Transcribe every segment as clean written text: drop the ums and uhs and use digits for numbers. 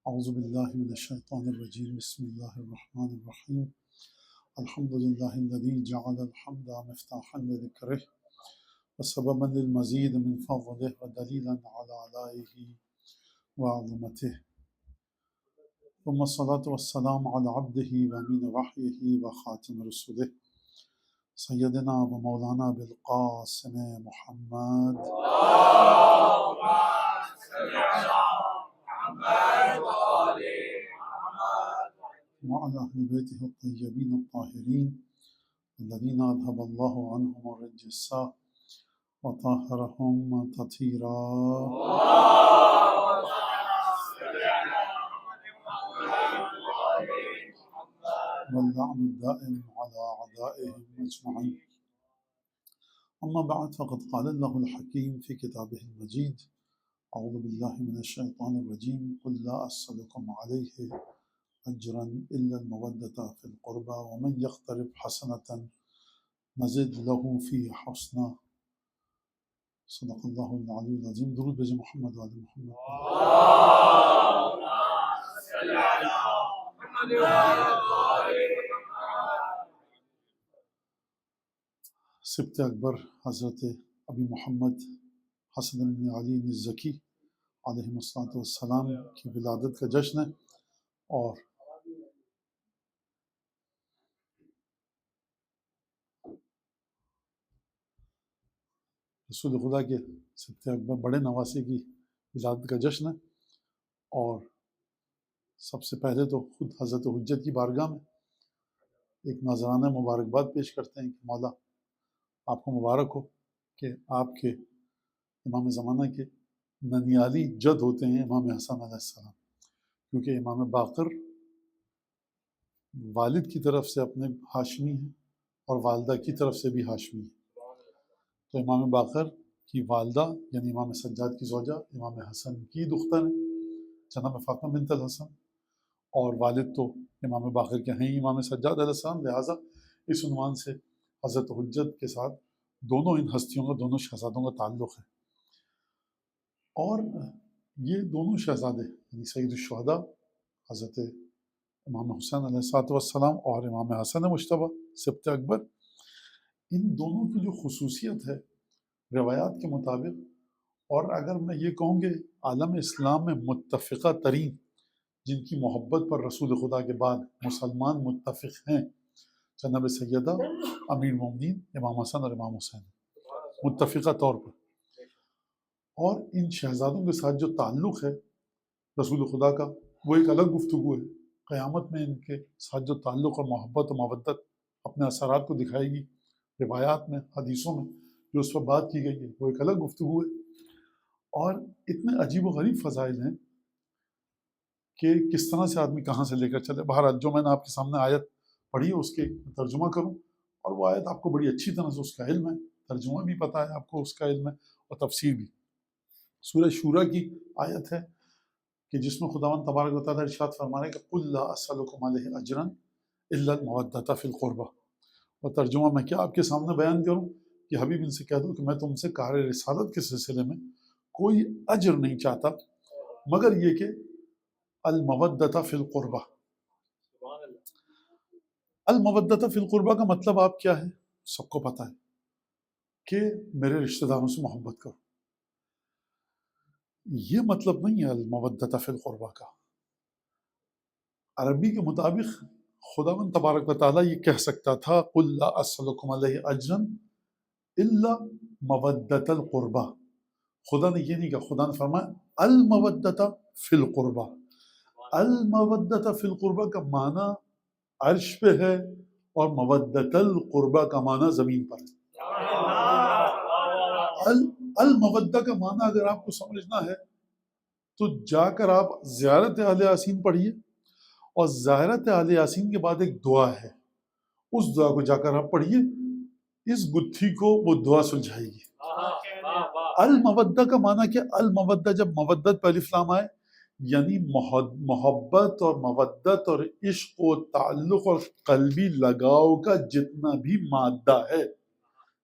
اعوذ باللہ من الشیطان الرجیم بسم اللہ الرحمن الرحیم الحمد للہ الذی جعل الحمد مفتاحا لذکرہ وسببا للمزید من فضلہ ودلیلا علی آلائہ وعظمتہ ثم الصلاة والسلام علی عبدہ وامین وحیہ وخاتم رسلہ سیدنا و مولانا بالقاسم محمد وعلى أهل بيته الطيبين الطاهرين الذين أذهب الله عنهم الرجس وطهرهم تطهيرا واللعن الدائم على أعدائهم أجمعين. أما بعد فقد قال الله الحكيم في كتابه المجيد أعوذ بالله من الشيطان الرجيم قل لا أسألكم عليه أجرا إلا المودة في القربى ومن يقترب حسنة نزد له في حسنة. صدق الله العلي العظيم. درود بجے محمد و آل محمد. سبت اکبر حضرت ابی محمد حسن بن علی الزکی علیہ السلام کی ولادت کا جشن ہے، اور رسول خدا کے سبت اکبر بڑے نواسے کی ولادت کا جشن ہے، اور سب سے پہلے تو خود حضرت حجت کی بارگاہ میں ایک نذرانہ مبارکباد پیش کرتے ہیں کہ مولا آپ کو مبارک ہو کہ آپ کے امام زمانہ کے ننیالی جد ہوتے ہیں امام حسن علیہ السلام، کیونکہ امام باقر والد کی طرف سے اپنے ہاشمی ہیں اور والدہ کی طرف سے بھی ہاشمی ہیں. تو امام باقر کی والدہ یعنی امام سجاد کی زوجہ امام حسن کی دختر ہیں جناب فاطمہ بنت الحسن، اور والد تو امام باقر کے ہیں امام سجاد علیہ السلام، لہٰذا اس عنوان سے حضرت حجت کے ساتھ دونوں ان ہستیوں کا، دونوں شہزادوں کا تعلق ہے. اور یہ دونوں شہزادے یعنی سید الشہداء حضرت امام حسین علیہ السلام اور امام حسن مجتبیٰ سبت اکبر، ان دونوں کی جو خصوصیت ہے روایات کے مطابق، اور اگر میں یہ کہوں کہ عالم اسلام میں متفقہ ترین جن کی محبت پر رسول خدا کے بعد مسلمان متفق ہیں، جناب سیدہ امیر المومنین امام حسن اور امام حسین متفقہ طور پر. اور ان شہزادوں کے ساتھ جو تعلق ہے رسول خدا کا وہ ایک الگ گفتگو ہے. قیامت میں ان کے ساتھ جو تعلق اور محبت و مودت اپنے اثرات کو دکھائے گی، روایات میں حدیثوں میں جو اس پر بات کی گئی ہے وہ ایک الگ گفتگو ہے. اور اتنے عجیب و غریب فضائل ہیں کہ کس طرح سے آدمی کہاں سے لے کر چلے. بہرحال جو میں نے آپ کے سامنے آیت پڑھی ہے اس کے ترجمہ کروں، اور وہ آیت آپ کو بڑی اچھی طرح سے اس کا علم ہے، ترجمہ بھی پتہ ہے آپ کو، اس کا علم ہے اور تفسیر بھی. سورہ شورا کی آیت ہے کہ جس میں خداوند تبارک و تعالیٰ ارشاد فرما رہے ہیں کہ قُلْ لَا أَسْأَلُكُمْ عَلَيْهِ أَجْرًا إِلَّا الْمَوَدَّةَ فِي الْقُرْبَى. اور ترجمہ میں کیا آپ کے سامنے بیان کروں کہ حبیب ان سے کہہ دوں کہ میں تم سے کار رسالت کے سلسلے میں کوئی اجر نہیں چاہتا مگر یہ کہ المودۃ فی القربہ. المودۃ فی القربہ کا مطلب آپ کیا ہے سب کو پتہ ہے کہ میرے رشتہ داروں سے محبت کرو. یہ مطلب نہیں ہے المودۃ فی القربہ کا. عربی کے مطابق خداوند تبارک و تعالیٰ یہ کہہ سکتا تھا قُلْ لَا أَسْأَلُكُمْ عَلَيْهِ أَجْرًا إِلَّا مَوَدَّةَ الْقُرْبَى. خدا نے یہ نہیں کہا، خدا نے فرمایا المودۃ فی القربہ. المودۃ فی القربہ کا معنی عرش پہ ہے اور مودۃ القربہ کا معنی زمین پر ہے. المودہ کا معنی اگر آپ کو سمجھنا ہے تو جا کر آپ زیارت اہل یاسین پڑھیے، اور زیارت اہل یاسین کے بعد ایک دعا ہے، اس دعا کو جا کر آپ پڑھیے، اس گتھی کو وہ دعا سلجھائے گی. المودہ کا معنی کیا؟ المودہ جب مودت پہ الف لام آئے یعنی محبت اور مودت اور عشق و تعلق اور قلبی لگاؤ کا جتنا بھی مادہ ہے،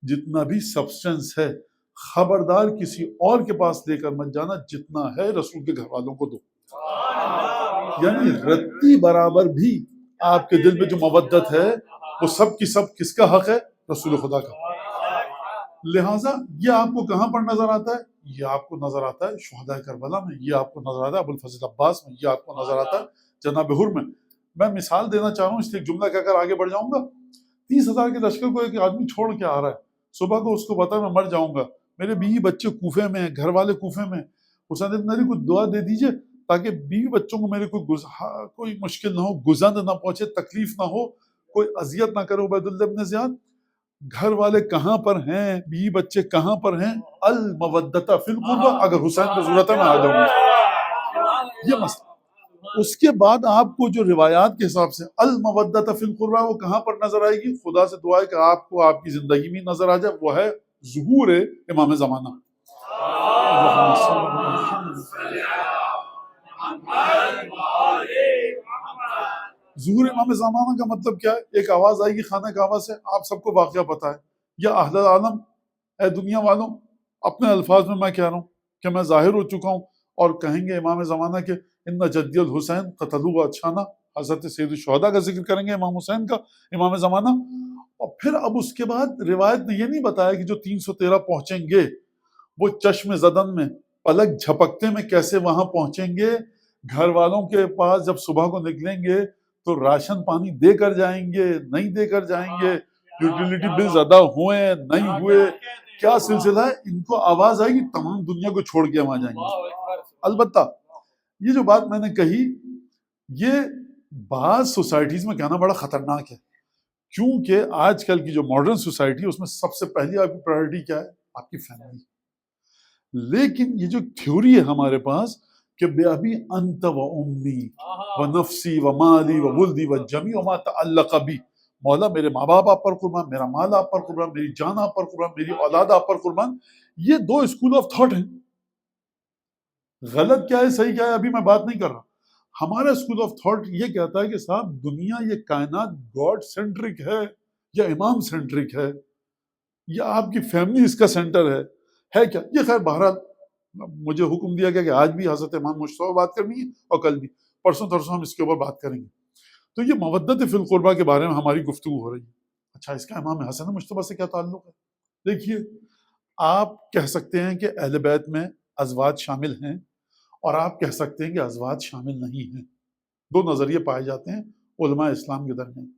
جتنا بھی سبسٹنس ہے، خبردار کسی اور کے پاس لے کر مت جانا، جتنا ہے رسول کے گھر والوں کو دو. یعنی رتی برابر بھی آپ کے دل میں جو مودت ہے وہ سب کی سب کس کا حق ہے؟ رسول خدا کا۔ لہٰذا یہ آپ کو کہاں پر نظر آتا ہے؟ یہ آپ کو نظر آتا ہے شہداء کربلا میں، یہ آپ کو نظر آتا ہے ابوالفضل عباس میں، یہ آپ کو نظر آتا ہے جناب حر میں۔ میں مثال دینا چاہ رہا ہوں، اس لیے ایک جملہ کہہ کر آگے بڑھ جاؤں گا۔ 30,000 کے لشکر کو ایک آدمی چھوڑ کے آ رہا ہے، صبح کو اس کو پتا ہے میں مر جاؤں گا، میرے بیوی بچے کوفے میں ہیں، گھر والے کوفے میں، حسین بن علی کو دعا دے دیجئے تاکہ بیوی بچوں کو میرے کوئی مشکل نہ ہو، گزند نہ پہنچے، تکلیف نہ ہو، کوئی اذیت نہ کرے۔ عبید اللہ بن زیاد، گھر والے کہاں پر ہیں، بیوی بچے کہاں پر ہیں؟ المودۃ فی القربہ، اگر حسین کو ضرورت ہے میں آ جاؤں گا، یہ مسئلہ۔ اس کے بعد آپ کو جو روایات کے حساب سے المودۃ فی القربہ وہ کہاں پر نظر آئے گی؟ خدا سے دعا ہے کہ آپ کو آپ کی زندگی میں نظر آ جائے، وہ ہے ظہور امام زمانہ۔ ظہور امام زمانہ کا مطلب کیا ہے؟ ایک آواز آئے گی خانہ کعبہ سے، آپ سب کو واقعہ پتا ہے، یا اہل العالم، اے دنیا والوں، اپنے الفاظ میں کہہ رہا ہوں کہ میں ظاہر ہو چکا ہوں، اور کہیں گے امام زمانہ کے ان جدی الحسین قتلوا اچھانا، حضرت سید الشہداء کا ذکر کریں گے، امام حسین کا، امام زمانہ۔ اور پھر اب اس کے بعد روایت نے یہ نہیں بتایا کہ جو 313 پہنچیں گے وہ چشم زدن میں پلک جھپکتے میں کیسے وہاں پہنچیں گے، گھر والوں کے پاس جب صبح کو نکلیں گے تو راشن پانی دے کر جائیں گے، نہیں دے کر جائیں گے، یوٹیلیٹی بلز ادا ہوئے نہیں ہوئے، کیا سلسلہ ہے؟ ان کو آواز آئے گی تمام دنیا کو چھوڑ کے وہاں جائیں گے۔ البتہ یہ جو بات میں نے کہی، یہ بعض سوسائٹیز میں کہنا بڑا خطرناک ہے، کیونکہ آج کل کی جو ماڈرن سوسائٹی ہے اس میں سب سے پہلی آپ کی پرائرٹی کیا ہے؟ آپ کی فیملی۔ لیکن یہ جو تھیوری ہے ہمارے پاس کہ بے ابی انت و امی و نفسی و مالی و ولدی و جمیع ما تعلق بی، مولا میرے ماں باپ آپ پر قربان، میرا مال آپ پر قربان، میری جان آپ پر قربان، میری اولاد آپ پر قربان۔ یہ دو اسکول آف تھاٹ ہیں۔ غلط کیا ہے صحیح کیا ہے ابھی میں بات نہیں کر رہا۔ ہمارا اسکول آف تھاٹ یہ کہتا ہے کہ صاحب دنیا یہ کائنات گاڈ سینٹرک ہے یا امام سینٹرک ہے، یا آپ کی فیملی اس کا سینٹر ہے کیا؟ یہ خیر بہرحال مجھے حکم دیا گیا کہ آج بھی حضرت امام مجتبیٰ بات کرنی ہے اور کل بھی، پرسوں ترسوں ہم اس کے اوپر بات کریں گے۔ تو یہ مودت فی القربہ کے بارے میں ہماری گفتگو ہو رہی ہے۔ اچھا، اس کا امام حسن مجتبیٰ سے کیا تعلق ہے؟ دیکھیے، آپ کہہ سکتے ہیں کہ اہل بیت میں ازواج شامل ہیں، اور آپ کہہ سکتے ہیں کہ ازواج شامل نہیں ہیں۔ دو نظریے پائے جاتے ہیں علماء اسلام کے درمیان۔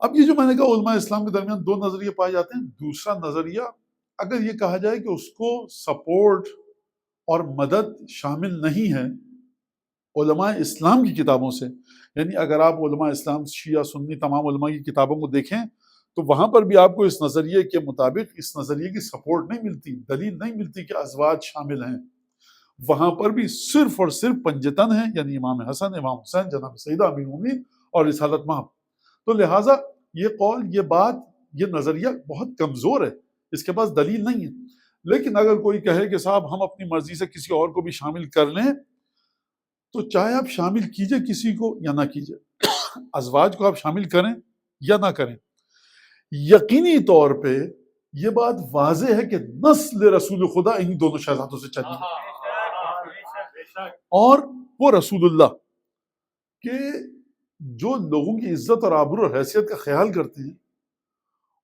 اب یہ جو میں نے کہا علماء اسلام کے درمیان دو نظریے پائے جاتے ہیں، دوسرا نظریہ اگر یہ کہا جائے کہ اس کو سپورٹ اور مدد شامل نہیں ہے علماء اسلام کی کتابوں سے، یعنی اگر آپ علماء اسلام شیعہ سنی تمام علماء کی کتابوں کو دیکھیں تو وہاں پر بھی آپ کو اس نظریے کے مطابق اس نظریے کی سپورٹ نہیں ملتی، دلیل نہیں ملتی کہ ازواج شامل ہیں۔ وہاں پر بھی صرف اور صرف پنجتن ہیں، یعنی امام حسن، امام حسین، جناب سیدہ امین المومنین اور رسالت مآب۔ تو لہٰذا یہ قول، یہ بات، یہ نظریہ بہت کمزور ہے، اس کے پاس دلیل نہیں ہے۔ لیکن اگر کوئی کہے کہ صاحب ہم اپنی مرضی سے کسی اور کو بھی شامل کر لیں، تو چاہے آپ شامل کیجئے کسی کو یا نہ کیجئے، ازواج کو آپ شامل کریں یا نہ کریں، یقینی طور پہ یہ بات واضح ہے کہ نسل رسول خدا انہی دونوں شہزادوں سے چلی ہے، اور وہ رسول اللہ کہ جو لوگوں کی عزت اور آبرو اور حیثیت کا خیال کرتے ہیں،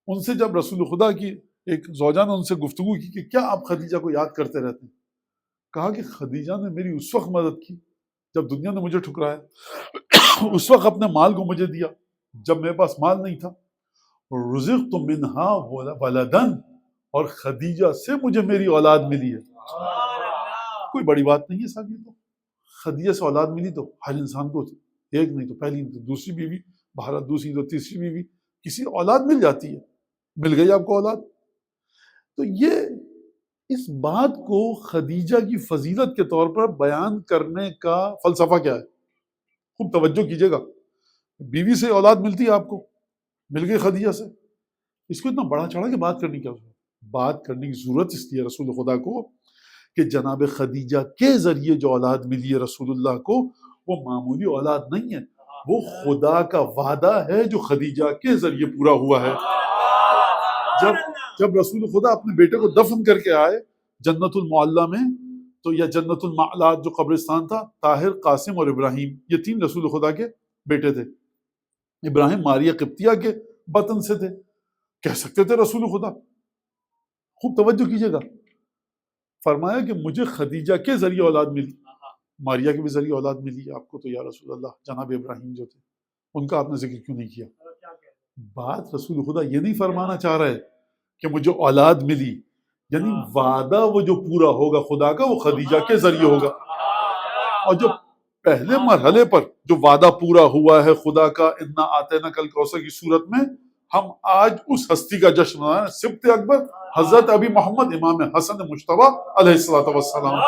ان سے جب رسول خدا کی ایک زوجہ نے ان سے گفتگو کی کہ کیا آپ خدیجہ کو یاد کرتے رہتے ہیں، کہا کہ خدیجہ نے میری اس وقت مدد کی جب دنیا نے مجھے ٹھکرایا، اس وقت اپنے مال کو مجھے دیا جب میرے پاس مال نہیں تھا، رزقت منہا ولدن، اور خدیجہ سے مجھے میری اولاد ملی ہے۔ کوئی بڑی بات نہیں ہے صاحب، یہ تو خدیجہ سے اولاد ملی تو ہر انسان کو ایک نہیں تو پہلی نہیں تو دوسری بیوی، بہرحال دوسری تو تیسری بیوی، کسی اولاد مل جاتی ہے، مل گئی آپ کو اولاد۔ تو یہ اس بات کو خدیجہ کی فضیلت کے طور پر بیان کرنے کا فلسفہ کیا ہے؟ خوب توجہ کیجئے گا، بیوی سے اولاد ملتی ہے آپ کو، مل گئی خدیجہ سے، اس کو اتنا بڑا چڑھا کہ بات کرنے کی ضرورت؟ بات کرنے کی ضرورت اس لیے رسول خدا کو کہ جناب خدیجہ کے ذریعے جو اولاد ملی ہے رسول اللہ کو، وہ معمولی اولاد نہیں ہے، وہ خدا کا وعدہ ہے جو خدیجہ کے ذریعے پورا ہوا ہے۔ جب رسول خدا اپنے بیٹے کو دفن کر کے آئے جنت المعلیٰ میں، تو یا جنت المعلات جو قبرستان تھا، طاہر، قاسم اور ابراہیم، یہ 3 رسول خدا کے بیٹے تھے۔ ابراہیم ماریہ قبطیہ کے بطن سے تھے، کہہ سکتے تھے رسول خدا۔ خوب توجہ کیجیے گا، فرمایا کہ مجھے خدیجہ کے ذریعے اولاد ملی، ماریہ کے بھی ذریعے اولاد ملی آپ کو، تو یا رسول اللہ جناب ابراہیم جو تھے ان کا آپ نے ذکر کیوں نہیں کیا؟ بات رسول خدا یہ نہیں فرمانا چاہ رہے کہ مجھے اولاد ملی، یعنی وعدہ وہ جو پورا ہوگا خدا کا وہ خدیجہ کے ذریعے ہوگا، اور جو پہلے مرحلے پر جو وعدہ پورا ہوا ہے خدا کا انا آتیناک الکوثر کی صورت میں، ہم آج اس ہستی کا جشن منائیں، سبط اکبر حضرت ابی محمد امام حسن مجتبیٰ علیہ الصلوۃ والسلام۔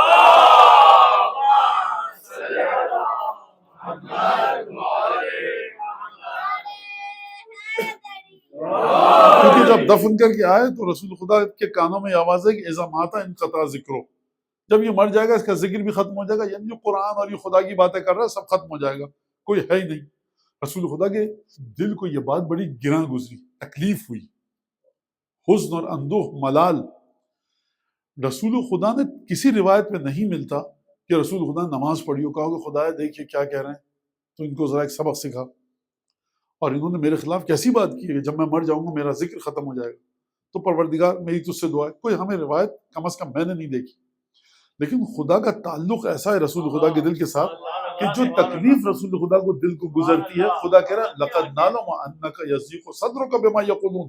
کیونکہ جب دفن کر کے آئے تو رسول خدا کے کانوں میں آواز ہے کہ اذا مات انقطع ذکرو، جب یہ مر جائے گا اس کا ذکر بھی ختم ہو جائے گا، یعنی جو قرآن اور یہ خدا کی باتیں کر رہا ہے سب ختم ہو جائے گا، کوئی ہے ہی نہیں۔ رسول خدا کے دل کو یہ بات بڑی گراں گزری، تکلیف ہوئی، حزن اور اندوہ، ملال۔ رسول خدا نے کسی روایت میں نہیں ملتا کہ رسول خدا نے نماز پڑھی ہو، کہا کہ خدا دیکھیے کیا کہہ رہے ہیں، تو ان کو ذرا ایک سبق سکھا، اور انہوں نے میرے خلاف کیسی بات کی ہے کہ جب میں مر جاؤں گا میرا ذکر ختم ہو جائے گا، تو پروردگار میری تجھ سے دعا ہے۔ کوئی ہمیں روایت کم از کم میں نے نہیں دیکھی، لیکن خدا کا تعلق ایسا ہے رسول خدا کے دل کے ساتھ کہ جو تکلیف رسول خدا کو دل کو گزرتی ہے، خدا کہہ رہا ہے لَقَدْ نَعْلَمُ أَنَّكَ يَضِيقُ صَدْرُكَ بِمَا يَقُولُونَ،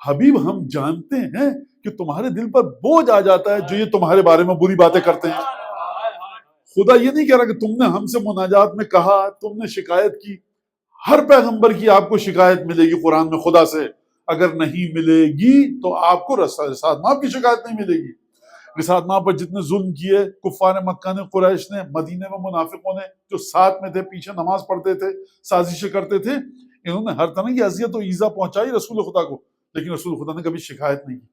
حبیب ہم جانتے ہیں کہ تمہارے دل پر بوجھ آ جاتا ہے جو یہ تمہارے بارے میں بری باتیں کرتے ہیں۔ خدا یہ نہیں کہہ رہا کہ تم نے ہم سے مناجات میں کہا، تم نے شکایت کی، ہر پیغمبر کی آپ کو شکایت ملے گی قرآن میں خدا سے، اگر نہیں ملے گی تو آپ کو رسالت مآب کی شکایت نہیں ملے گی۔ رسالت مآب پر جتنے ظلم کیے کفار مکہ نے، قریش نے، مدینے میں منافقوں نے جو ساتھ میں تھے، پیچھے نماز پڑھتے تھے، سازشیں کرتے تھے، انہوں نے ہر طرح کی اذیت و ایذا پہنچائی رسول خدا کو، لیکن رسول خدا نے کبھی شکایت نہیں کی۔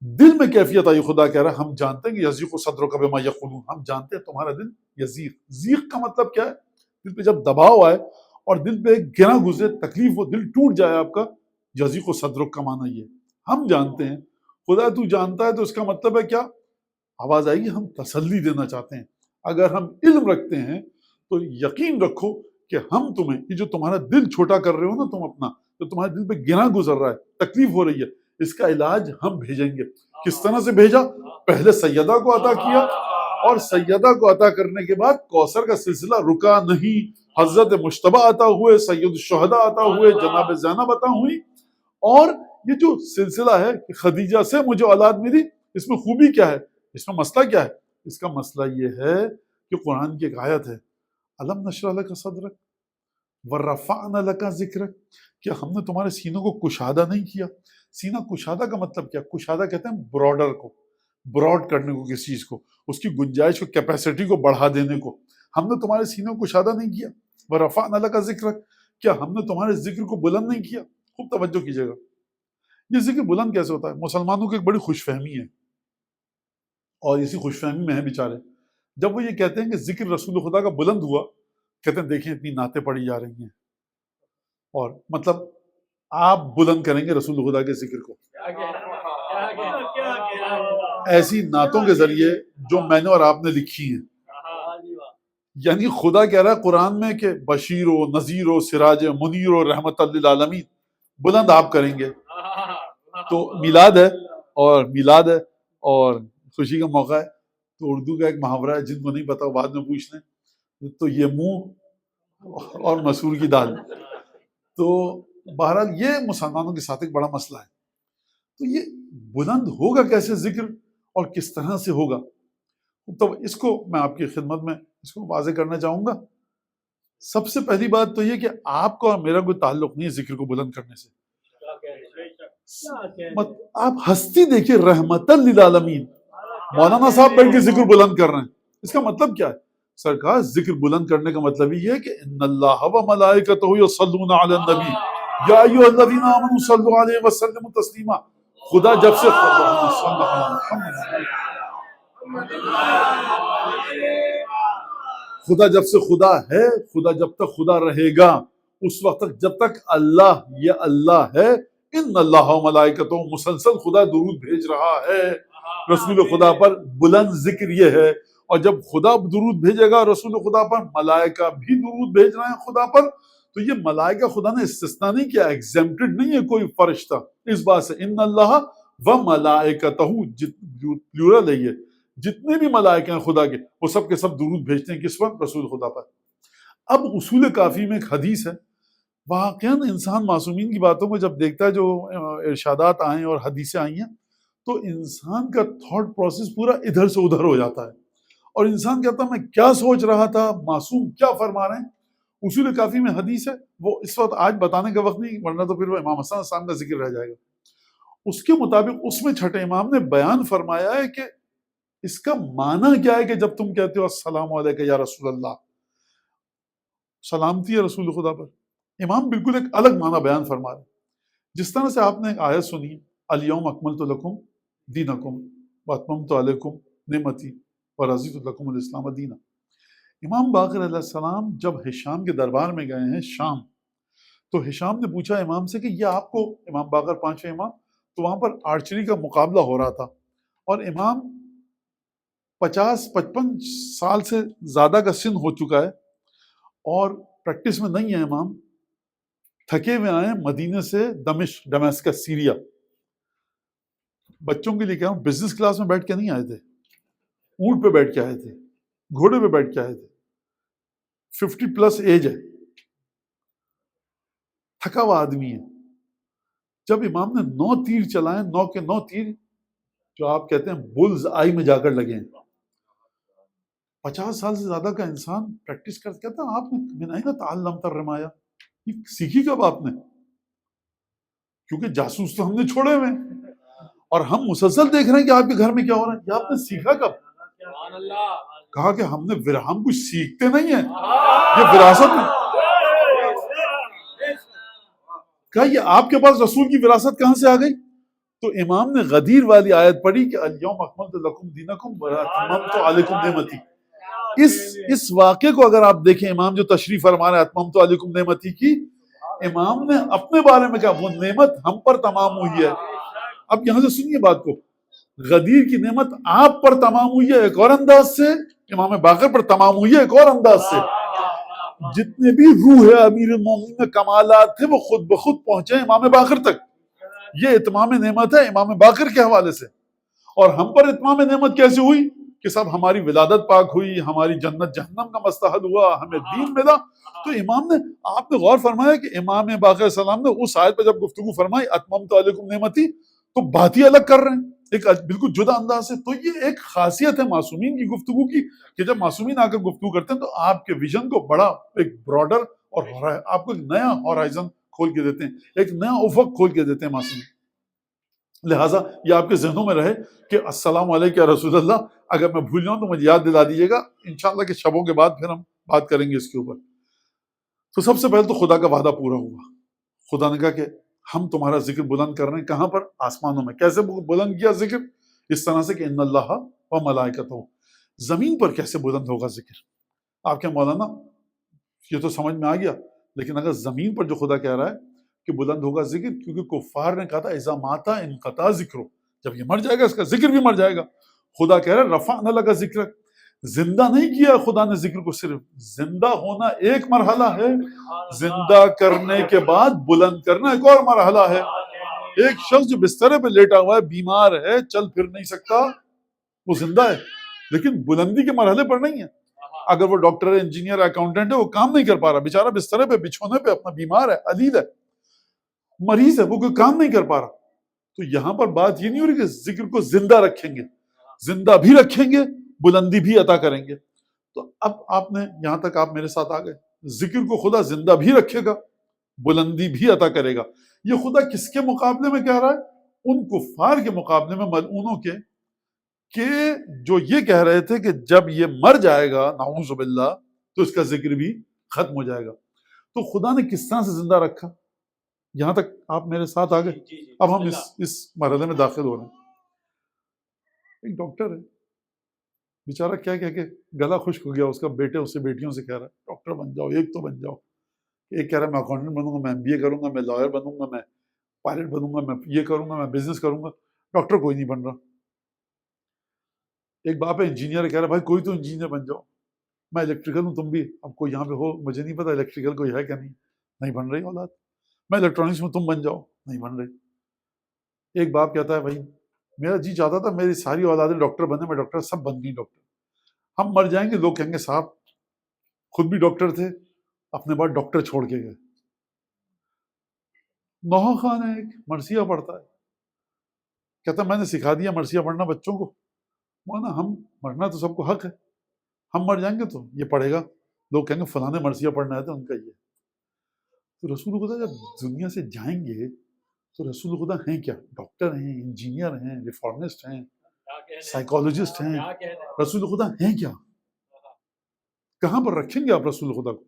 دل میں کیفیت آئی، خدا کہہ رہا ہے ہم جانتے ہیں کہ یضیق صدرک بما یقولون، ہم جانتے ہیں تمہارا دل یضیق، ضیق کا مطلب کیا ہے؟ دل پہ جب دباؤ آئے اور دل پہ ایک گرہ گزرے، تکلیف ہو، دل ٹوٹ جائے آپ کا، یضیق صدرک کا معنی یہ ہم جانتے ہیں۔ خدا تو جانتا ہے تو اس کا مطلب ہے کیا؟ آواز آئے گی ہم تسلی دینا چاہتے ہیں، اگر ہم علم رکھتے ہیں تو یقین رکھو کہ ہم تمہیں یہ جو تمہارا دل چھوٹا کر رہے ہو نا تم اپنا، جو تمہارے دل پہ گرہ گزر رہا ہے، تکلیف ہو رہی ہے، اس کا علاج ہم بھیجیں گے۔ کس طرح سے بھیجا؟ پہلے سیدہ کو عطا کیا، اور سیدہ کو عطا کرنے کے بعد کوثر کا سلسلہ رکا نہیں، حضرت مجتبیٰ عطا ہوئے، سید الشہداء عطا ہوئے، جناب زینب عطا ہوئی، اور یہ جو سلسلہ ہے کہ خدیجہ سے مجھے اولاد ملی، اس میں خوبی کیا ہے، اس میں مسئلہ کیا ہے؟ اس کا مسئلہ یہ ہے کہ قرآن کی ایک آیت ہے الم نشرح لک صدرک ورفعنا لک ذکرک، کیا ہم نے تمہارے سینوں کو کشادہ نہیں کیا؟ سینہ کشادہ کا مطلب کیا؟ کشادہ کہتے ہیں براڈر کو، براڈ کرنے کو، کسی چیز کو، اس کی گنجائش کو، کیپیسٹی کو بڑھا دینے کو۔ ہم نے تمہارے سینوں کو کشادہ نہیں کیا، ورفعنا لک ذکرک، کیا ہم نے تمہارے ذکر کو بلند نہیں کیا؟ خوب توجہ کیجیے گا، یہ ذکر بلند کیسے ہوتا ہے؟ مسلمانوں کی ایک بڑی خوش فہمی ہے، اور اسی خوش فہمی میں ہیں بیچارے، جب وہ یہ کہتے ہیں کہ ذکر رسول خدا کا بلند ہوا، کہتے ہیں دیکھیں اتنی نعتیں پڑھی جا رہی ہیں، اور مطلب آپ بلند کریں گے رسول خدا کے ذکر کو ایسی نعتوں کے ذریعے جو میں نے اور آپ نے لکھی ہیں۔ یعنی خدا کہہ رہا ہے قرآن میں کہ بشیر و نذیر و سراج منیر و رحمت للعالمین، بلند آپ کریں گے۔ تو میلاد ہے، اور خوشی کا موقع ہے، تو اردو کا ایک محاورہ ہے، جن کو نہیں پتا وہ بعد میں پوچھ لیں، تو یہ منہ اور مسور کی دال۔ تو بہرحال یہ مسلمانوں کے ساتھ ایک بڑا مسئلہ ہے۔ تو یہ بلند ہوگا کیسے ذکر، اور کس طرح سے ہوگا؟ تو اس کو میں آپ کی خدمت میں اس کو واضح کرنا چاہوں گا۔ سب سے پہلی بات تو یہ کہ آپ کا اور میرا کوئی تعلق نہیں ہے ذکر کو بلند کرنے سے۔ آپ ہستی دیکھیے، رحمت للعالمین، مولانا صاحب بیٹھ کے ذکر بلند کر رہے ہیں، اس کا مطلب کیا ہے؟ سرکار ذکر بلند کرنے کا مطلب یہ ہے کہ ان اللہ و ملائکتہ یصلون علی النبی یا ایھا الذین آمنوا صلوا علیہ وسلموا تسلیما۔ خدا جب سے خدا جب سے خدا ہے، خدا جب تک خدا رہے گا، اس وقت تک جب تک اللہ یہ اللہ ہے، ان اللہ و ملائکتہ، مسلسل خدا درود بھیج رہا ہے رسول خدا پر۔ بلند ذکر یہ ہے، اور جب خدا درود بھیجے گا رسول خدا پر، ملائکہ بھی درود بھیج رہے ہیں خدا پر، تو یہ ملائکہ خدا نے استثناء نہیں کیا، ایگزیمپٹڈ نہیں ہے کوئی فرشتہ اس بات سے. ان اللہ و ملائکتہ، پلورل ہے یہ، جتنے بھی ملائکہ ہیں خدا کے وہ سب کے سب درود بھیجتے ہیں کس پر؟ رسول خدا پر. اب اصول کافی میں ایک حدیث ہے، واقعاً انسان معصومین کی باتوں کو جب دیکھتا ہے، جو ارشادات آئیں اور حدیثیں آئی ہیں، تو انسان کا تھاٹ پروسیس پورا ادھر سے ادھر ہو جاتا ہے، اور انسان کہتا ہے میں کیا سوچ رہا تھا، معصوم کیا فرما رہے ہیں. اصول کافی میں حدیث ہے، وہ اس وقت آج بتانے کا وقت نہیں، ورنہ تو پھر وہ امام حسن السلام کا ذکر رہ جائے گا. اس کے مطابق اس میں چھٹے امام نے بیان فرمایا ہے کہ اس کا معنی کیا ہے کہ جب تم کہتے ہو السلام علیکم یا رسول اللہ، سلامتی ہے رسول خدا پر، امام بالکل ایک الگ معنی بیان فرما رہے. جس طرح سے آپ نے ایک آیت سنی، الیوم اکملت لکم دینکم واتممت علیکم نعمتی ورضیت لکم الاسلام دینا. امام باقر علیہ السلام جب ہشام کے دربار میں گئے ہیں شام، تو ہشام نے پوچھا امام سے کہ یہ آپ کو، امام باقر پانچویں امام، تو وہاں پر آرچری کا مقابلہ ہو رہا تھا، اور امام 50-55 سال سے زیادہ کا سن ہو چکا ہے اور پریکٹس میں نہیں ہے. امام تھکے ہوئے آئے مدینے سے دمشق سیریا. بچوں کے لیے کہہ رہا ہوں، بزنس کلاس میں بیٹھ کے نہیں آئے تھے، اونٹ پہ بیٹھ کے آئے تھے، گھوڑے پہ بیٹھ کے آئے تھے، 50+ ایج ہے، تھکا ہوا آدمی ہے. جب امام نے 9 تیر چلائے، 9 کے 9 تیر جو آپ کہتے ہیں بلز آئی میں جا کر لگے ہیں. 50 سال سے زیادہ کا انسان پریکٹس کر کہتا ہے آپ نے من این تعلمت الرمایا، یہ سیکھی کب آپ نے؟ کیونکہ جاسوس تو ہم نے چھوڑے ہوئے ہیں اور ہم مسلسل دیکھ رہے ہیں کہ آپ کے گھر میں کیا ہو رہا ہے. یہ آپ نے سیکھا کب؟ کہا کہ ہم کچھ سیکھتے نہیں ہیں، یہ وراثت ہے. کہا یہ آپ کے پاس رسول کی وراثت کہاں سے آ گئی؟ تو امام نے غدیر والی آیت پڑھی کہ الیوم اکملت لکم دینکم واتممت علیکم نعمتی. اس واقعے کو اگر آپ دیکھیں، امام جو تشریف فرما رہے ہیں اتممت علیکم نعمتی کی، امام نے اپنے بارے میں کہا وہ نعمت ہم پر تمام ہوئی ہے. اب یہاں سے سنیے بات کو، غدیر کی نعمت آپ پر تمام ہوئی ہے ایک اور انداز سے، امام باقر پر تمام ہوئی ہے ایک اور انداز سے. جتنے بھی روح امیر المومنین میں کمالات تھے وہ خود بخود پہنچے امام باقر تک. یہ اتمام نعمت ہے امام باقر کے حوالے سے. اور ہم پر اتمام نعمت کیسے ہوئی کہ سب ہماری ولادت پاک ہوئی، ہماری جنت جہنم کا مسئلہ حل ہوا، ہمیں دین ملا. تو امام نے، آپ نے غور فرمایا کہ امام باقر السلام نے اس آیت پہ جب گفتگو فرمائی اتممت علیکم نعمتی، تو بات ہی الگ کر رہے ہیں ایک بالکل جدا انداز سے. تو یہ ایک خاصیت ہے معصومین کی گفتگو کی کہ جب معصومین آ کر گفتگو کرتے ہیں تو آپ کے ویژن کو بڑا ایک براڈر اور آپ کو ایک نیا ہورائزن کھول کے دیتے ہیں، ایک نیا افق کھول کے دیتے ہیں معصومین. لہٰذا یہ آپ کے ذہنوں میں رہے کہ السلام علیکم یا رسول اللہ. اگر میں بھول جاؤں تو مجھے یاد دلا دیجیے گا، انشاءاللہ کہ شبوں کے بعد پھر ہم بات کریں گے اس کے اوپر. تو سب سے پہلے تو خدا کا وعدہ پورا ہوا. خدا نے کہا کہ ہم تمہارا ذکر بلند کر رہے ہیں. کہاں پر؟ آسمانوں میں. کیسے بلند کیا ذکر؟ اس طرح سے کہ ان اللہ و ملائکتہ. زمین پر کیسے بلند ہوگا ذکر؟ آپ کے مولانا یہ تو سمجھ میں آ گیا، لیکن اگر زمین پر جو خدا کہہ رہا ہے کہ بلند ہوگا ذکر، کیونکہ کفار نے کہا تھا اذا ماتا انقطع ذکرو، جب یہ مر جائے گا اس کا ذکر بھی مر جائے گا. خدا کہہ رہا ہے رفعنا لک ذکرک، زندہ نہیں کیا خدا نے ذکر کو. صرف زندہ ہونا ایک مرحلہ ہے، زندہ کرنے کے بعد بلند کرنا ایک اور مرحلہ ہے. ایک شخص جو بسترے پہ لیٹا ہوا ہے، بیمار ہے، چل پھر نہیں سکتا، وہ زندہ ہے لیکن بلندی کے مرحلے پر نہیں ہے. اگر وہ ڈاکٹر ہے، انجینئر ہے، اکاؤنٹنٹ ہے، وہ کام نہیں کر پا رہا، بیچارہ بسترے پہ بچھونے پہ اپنا بیمار ہے، علیل ہے، مریض ہے، وہ کوئی کام نہیں کر پا رہا. تو یہاں پر بات یہ نہیں ہو رہی کہ ذکر کو زندہ رکھیں گے، زندہ بھی رکھیں گے، بلندی بھی عطا کریں گے. تو اب آپ نے یہاں تک آپ میرے ساتھ آ گئے. ذکر کو خدا زندہ بھی رکھے گا، بلندی بھی عطا کرے گا. یہ خدا کس کے مقابلے میں کہہ رہا ہے؟ ان کفار کے مقابلے میں، ملعونوں کے، کہ جو یہ کہہ رہے تھے کہ جب یہ مر جائے گا نعوذ باللہ تو اس کا ذکر بھی ختم ہو جائے گا. تو خدا نے کس طرح سے زندہ رکھا؟ یہاں تک آپ میرے ساتھ آ گئے. اب ہم اس مرحلے میں داخل ہو رہے ہیں. ایک ڈاکٹر ہے بیچارہ، کیا کہہ کے گلا خشک ہو گیا اس کا. بیٹے اسے بیٹیوں سے کہہ رہا ہے ڈاکٹر بن جاؤ، ایک تو بن جاؤ. ایک کہہ رہا ہے میں اکاؤنٹنٹ بنوں گا، میں MBA کروں گا، میں لائر بنوں گا، میں پائلٹ بنوں گا، میں یہ کروں گا، میں بزنس کروں گا. ڈاکٹر کوئی نہیں بن رہا. ایک باپ ہے انجینئر کہہ رہا بھائی کوئی تو انجینئر بن جاؤ، میں الیکٹریکل ہوں، تم بھی، اب کوئی یہاں پہ ہو مجھے نہیں پتا الیکٹریکل کوئی ہے کیا، نہیں بن رہی اولاد، میں الیکٹرانکس میں، تم بن جاؤ، نہیں بن رہی۔ ایک باپ کہتا ہے بھائی میرا جی چاہتا تھا میری ساری اولادیں ڈاکٹر بنے، میں ڈاکٹر، سب بن گئی ڈاکٹر، ہم مر جائیں گے لوگ کہیں گے صاحب خود بھی ڈاکٹر تھے، اپنے بعد ڈاکٹر چھوڑ کے گئے۔ نوحہ خان ہے ایک، مرثیہ پڑھتا ہے، کہتا میں نے سکھا دیا مرثیہ پڑھنا بچوں کو، مانا ہم مرنا تو سب کو حق ہے، ہم مر جائیں گے تو یہ پڑھے گا، لوگ کہیں گے فلاں نے مرثیہ پڑھنا ہے تو ان کا یہ۔ تو رسول خدا جب دنیا سے جائیں گے تو رسول خدا ہیں کیا؟ ڈاکٹر ہیں، انجینئر ہیں، ریفارمسٹ ہیں، سائیکالوجسٹ ہیں، رسول خدا ہیں کیا؟ کہاں پر رکھیں گے آپ رسول خدا کو؟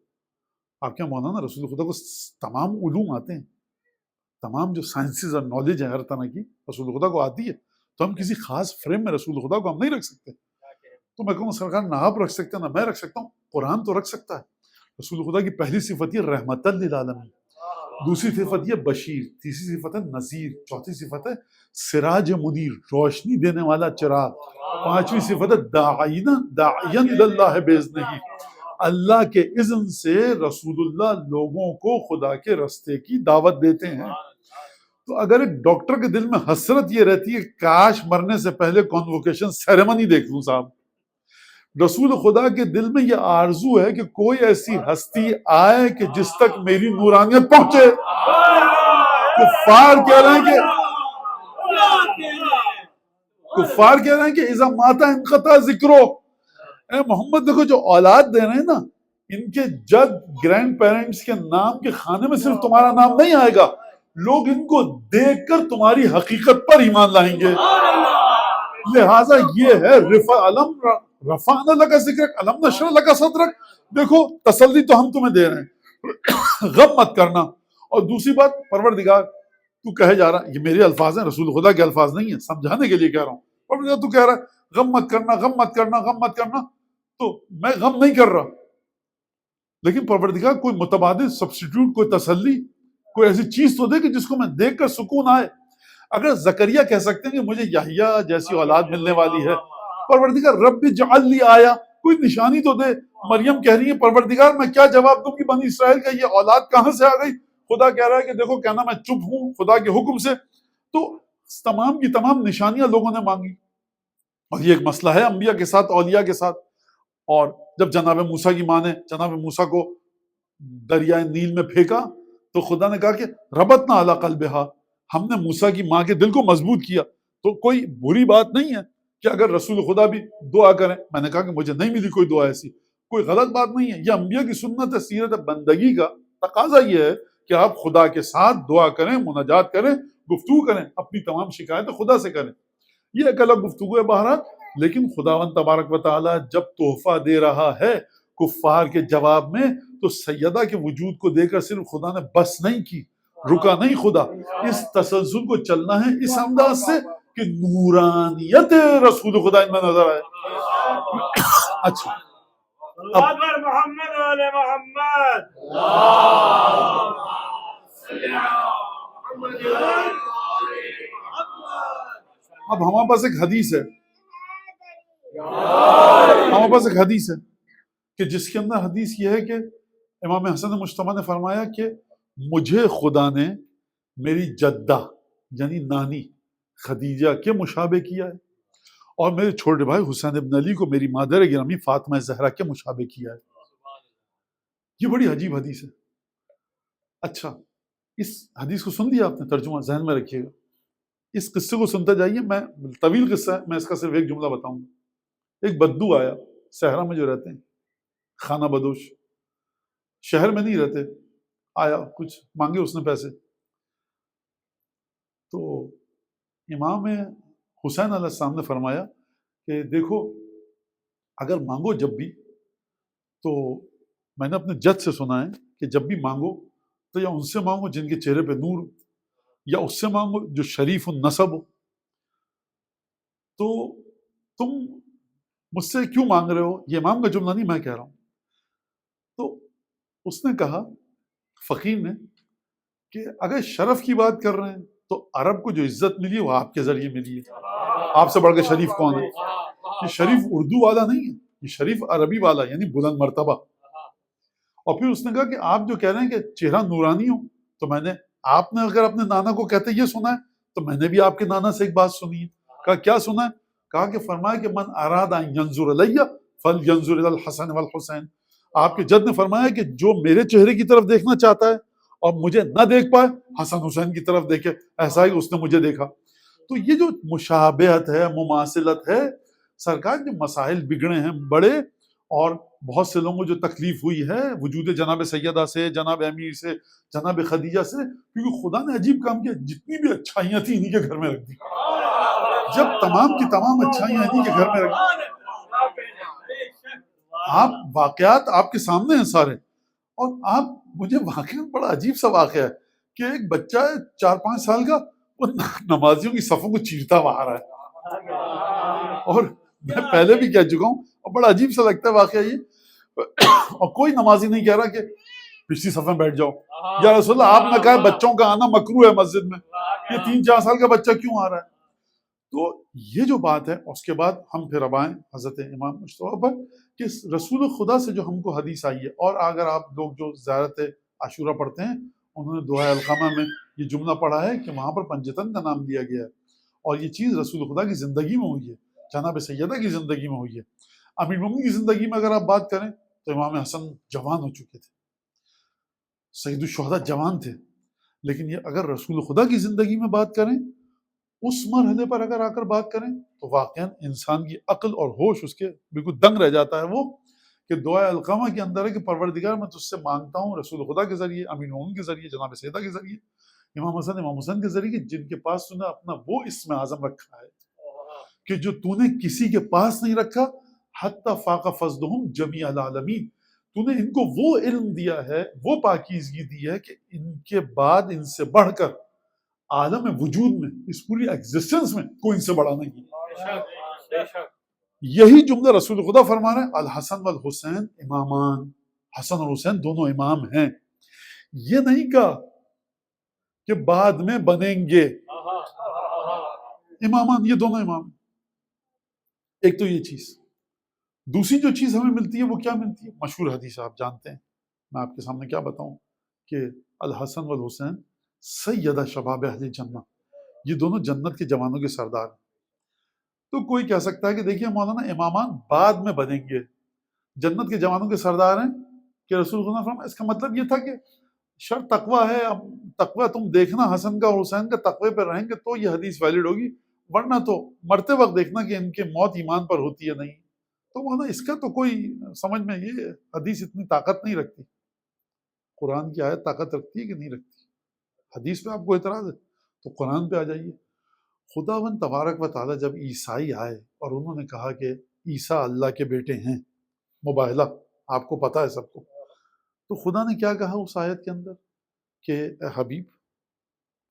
آپ کیا مولانا رسول خدا کو تمام علوم آتے ہیں، تمام جو سائنسز اور نالج ہے ہر طرح کی رسول خدا کو آتی ہے، تو ہم کسی خاص فریم میں رسول خدا کو ہم نہیں رکھ سکتے۔ تو میں کہوں سرکار نہ آپ رکھ سکتے نہ میں رکھ سکتا ہوں، قرآن تو رکھ سکتا ہے۔ رسول خدا کی پہلی صفت یہ رحمت للعالمین، دوسری صفت یہ بشیر، تیسری صفت ہے نذیر، چوتھی صفت ہے سراج منیر، روشنی دینے والا چراغ، پانچویں صفت ہے داعین اللہ باذنہ، اللہ کے اذن سے رسول اللہ لوگوں کو خدا کے رستے کی دعوت دیتے ہیں۔ تو اگر ایک ڈاکٹر کے دل میں حسرت یہ رہتی ہے کاش مرنے سے پہلے کانووکیشن سیریمنی دیکھ لوں صاحب، رسول خدا کے دل میں یہ آرزو ہے کہ کوئی ایسی ہستی آئے کہ جس تک میری نورانیت پہنچے۔ کفار کہہ رہے ہیں کہ اذا مات انقطع ذکرو، اے محمد دیکھو جو اولاد دے رہے ہیں نا، ان کے جد گرینڈ پیرنٹس کے نام کے خانے میں صرف تمہارا نام نہیں آئے گا، لوگ ان کو دیکھ کر تمہاری حقیقت پر ایمان لائیں گے۔ لہٰذا یہ ہے رفعنا لک ذکرک الم نشرح لک صدرک، دیکھو تسلی تو ہم تمہیں دے رہے ہیں، غم مت کرنا۔ اور دوسری بات پروردگار تو کہے جا رہا، یہ میرے الفاظ ہیں، رسول خدا کے الفاظ نہیں ہیں، سمجھانے کے لیے کہہ رہا ہوں، پروردگار تو کہہ رہا ہے غم مت کرنا، غم مت کرنا، غم مت کرنا، تو میں غم نہیں کر رہا، لیکن پروردگار کوئی متبادل سبسٹیٹیوٹ، کوئی تسلی، کوئی ایسی چیز تو دے کہ جس کو میں دیکھ کر سکون آئے۔ اگر زکریا کہہ سکتے ہیں کہ مجھے یحییٰ جیسی اولاد ملنے والی ہے، پروردگار رب اجعل لی آیا، کوئی نشانی تو دے۔ مریم کہہ رہی ہے پروردگار میں کیا جواب دوں کہ بنی اسرائیل کا یہ اولاد کہاں سے آ گئی؟ خدا کہہ رہا ہے کہ دیکھو کہنا میں چپ ہوں خدا کے حکم سے۔ تو تمام کی تمام نشانیاں لوگوں نے مانگی، اور یہ ایک مسئلہ ہے انبیاء کے ساتھ، اولیاء کے ساتھ۔ اور جب جناب موسیٰ کی ماں نے جناب موسیٰ کو دریائے نیل میں پھینکا تو خدا نے کہا کہ ربطنا علی قلبہا، ہم نے موسیٰ کی ماں کے دل کو مضبوط کیا۔ تو کوئی بری بات نہیں ہے کہ اگر رسول خدا بھی دعا کریں، میں نے کہا کہ مجھے نہیں ملی کوئی دعا ایسی، کوئی غلط بات نہیں ہے، یہ انبیاء کی سنت ہے، سیرت بندگی کا تقاضا یہ ہے کہ آپ خدا کے ساتھ دعا کریں، مناجات کریں، گفتگو کریں، اپنی تمام شکایتیں خدا سے کریں۔ یہ ایک الگ گفتگو ہے بہرحال، لیکن خداوند تبارک و تعالیٰ جب تحفہ دے رہا ہے کفار کے جواب میں، تو سیدہ کے وجود کو دے کر صرف خدا نے بس نہیں کی، رکا نہیں خدا، اس تسلسل کو چلنا ہے اس انداز سے کہ نورانیت رسول خدا ان میں نظر آئے۔ اچھا اب ہمارے پاس ایک حدیث ہے، ہمارے پاس ایک حدیث ہے کہ جس کے اندر حدیث یہ ہے کہ امام حسن مجتبیٰ نے فرمایا کہ مجھے خدا نے میری جدہ یعنی نانی خدیجہ کے مشابہ کیا ہے، اور میرے چھوٹے بھائی حسین ابن علی کو میری مادر گرامی فاطمہ زہرا کے مشابہ کیا ہے۔ یہ بڑی عجیب حدیث ہے۔ اچھا اس حدیث کو سن لیا آپ نے، ترجمہ ذہن میں رکھیے گا، اس قصے کو سنتا جائیے، میں طویل قصہ ہے، میں اس کا صرف ایک جملہ بتاؤں گا۔ ایک بدو آیا صحرا میں جو رہتے ہیں، خانہ بدوش، شہر میں نہیں رہتے، آیا کچھ مانگے اس نے پیسے، تو امام حسین علیہ السلام نے فرمایا کہ دیکھو اگر مانگو جب بھی، تو میں نے اپنے جد سے سنا ہے کہ جب بھی مانگو تو یا ان سے مانگو جن کے چہرے پہ نور ہو، یا اس سے مانگو جو شریف النسب ہو۔ تو تم مجھ سے کیوں مانگ رہے ہو؟ یہ امام کا جملہ نہیں، میں کہہ رہا ہوں۔ تو اس نے کہا فقیر نے کہ اگر شرف کی بات کر رہے ہیں تو عرب کو جو عزت ملی ہے وہ آپ کے ذریعے ملی ہے، آپ سے بڑھ کے شریف کون ہے؟ یہ شریف اردو والا نہیں ہے، یہ شریف عربی والا، یعنی بلند مرتبہ. اور پھر اس نے کہا کہ آپ جو کہہ رہے ہیں کہ چہرہ نورانی ہو، تو میں نے، آپ نے اگر اپنے نانا کو کہتے یہ سنا ہے تو میں نے بھی آپ کے نانا سے ایک بات سنی ہے. کہا کیا سنا ہے؟ کہا کہ فرمایا کہ من اراد ان ینظر الی فلینظر الی الحسن والحسین. آپ کے جد نے فرمایا کہ جو میرے چہرے کی طرف دیکھنا چاہتا ہے اور مجھے نہ دیکھ پائے، حسن حسین کی طرف دیکھے، ایسا ہی اس نے مجھے دیکھا. تو یہ جو مشابہت ہے، مماثلت ہے، سرکار جو مسائل بگڑے ہیں بڑے، اور بہت سے لوگوں کو جو تکلیف ہوئی ہے وجود جناب سیدہ سے، جناب امیر سے، جناب خدیجہ سے، کیونکہ خدا نے عجیب کام کیا، جتنی بھی اچھائیاں تھیں انہی کے گھر میں رکھ دی. جب تمام کی تمام اچھائیاں انہی کے گھر میں رکھ دی. آپ واقعات آپ کے سامنے ہیں سارے، اور آپ، مجھے واقعہ بڑا عجیب سا واقعہ ہے کہ ایک بچہ ہے 4-5 سال کا، وہ نمازیوں کی صفوں کو چیرتا ہوا آ رہا ہے. اور میں پہلے بھی کہہ چکا ہوں، اور بڑا عجیب سا لگتا ہے واقعہ یہ، اور کوئی نمازی نہیں کہہ رہا کہ پچھلی صف میں بیٹھ جاؤ. یا رسول اللہ آپ نے کہا بچوں کا آنا مکروہ ہے مسجد میں، یہ 3-4 سال کا بچہ کیوں آ رہا ہے؟ تو یہ جو بات ہے، اس کے بعد ہم پھر اب آئیں حضرت امام مجتبیٰ پر کہ رسول خدا سے جو ہم کو حدیث آئی ہے. اور اگر آپ لوگ جو زیارت عاشورہ پڑھتے ہیں، انہوں نے دعائے القامہ میں یہ جملہ پڑھا ہے کہ وہاں پر پنجتن کا نام لیا گیا ہے، اور یہ چیز رسول خدا کی زندگی میں ہوئی ہے، جناب سیدہ کی زندگی میں ہوئی ہے. امیر المومنین کی زندگی میں اگر آپ بات کریں تو امام حسن جوان ہو چکے تھے، سید الشہداء جوان تھے. لیکن یہ اگر رسول خدا کی زندگی میں بات کریں، اس مرحلے پر اگر آ کر بات کریں، تو واقعا انسان کی عقل اور ہوش اس کے بالکل دنگ رہ جاتا ہے. وہ کہ دعائے القامہ کے اندر ہے کہ پروردگار میں تجھ سے مانگتا ہوں رسول خدا کے ذریعے، امین المومنین کے ذریعے، جناب سیدہ کے ذریعے، امام حسن کے ذریعے، جن کے پاس تو نے اپنا وہ اسم اعظم رکھا ہے کہ جو تو نے کسی کے پاس نہیں رکھا، حتی فاق فضلہم جمیع العالمین. تو نے ان کو وہ علم دیا ہے، وہ پاکیزگی دی ہے کہ ان کے بعد ان سے بڑھ کر عالم وجود میں، اس پوری ایگزسٹنس میں کوئی ان سے بڑا نہیں ہے. یہی جملہ رسول خدا فرما رہے ہیں الحسن والحسین امامان، حسن اور حسین دونوں امام ہیں. یہ نہیں کہا کہ بعد میں بنیں گے امامان، یہ دونوں امام. ایک تو یہ چیز. دوسری جو چیز ہمیں ملتی ہے وہ کیا ملتی ہے؟ مشہور حدیث آپ جانتے ہیں، میں آپ کے سامنے کیا بتاؤں، کہ الحسن والحسین سیدہ شباب اہل جنہ، یہ دونوں جنت کے جوانوں کے سردار ہیں. تو کوئی کہہ سکتا ہے کہ دیکھیے مولانا امامان بعد میں بنیں گے، جنت کے جوانوں کے سردار ہیں کہ رسول اللہ صلی اللہ علیہ وسلم، اس کا مطلب یہ تھا کہ شرط تقوی ہے. اب تقوی تم دیکھنا حسن کا اور حسین کا تقوی پہ رہیں گے تو یہ حدیث ویلڈ ہوگی، ورنہ تو مرتے وقت دیکھنا کہ ان کے موت ایمان پر ہوتی ہے نہیں. تو مولانا اس کا تو کوئی سمجھ میں، یہ حدیث اتنی طاقت نہیں رکھتی. قرآن کی آیت طاقت رکھتی ہے کہ نہیں رکھتی؟ حدیث پہ آپ کو اعتراض ہے تو قرآن پہ آ جائیے. خداوند تبارک و تعالیٰ جب عیسائی آئے اور انہوں نے کہا کہ عیسیٰ اللہ کے بیٹے ہیں، مباہلہ آپ کو پتہ ہے سب کو، تو خدا نے کیا کہا اس آیت کے اندر کہ اے حبیب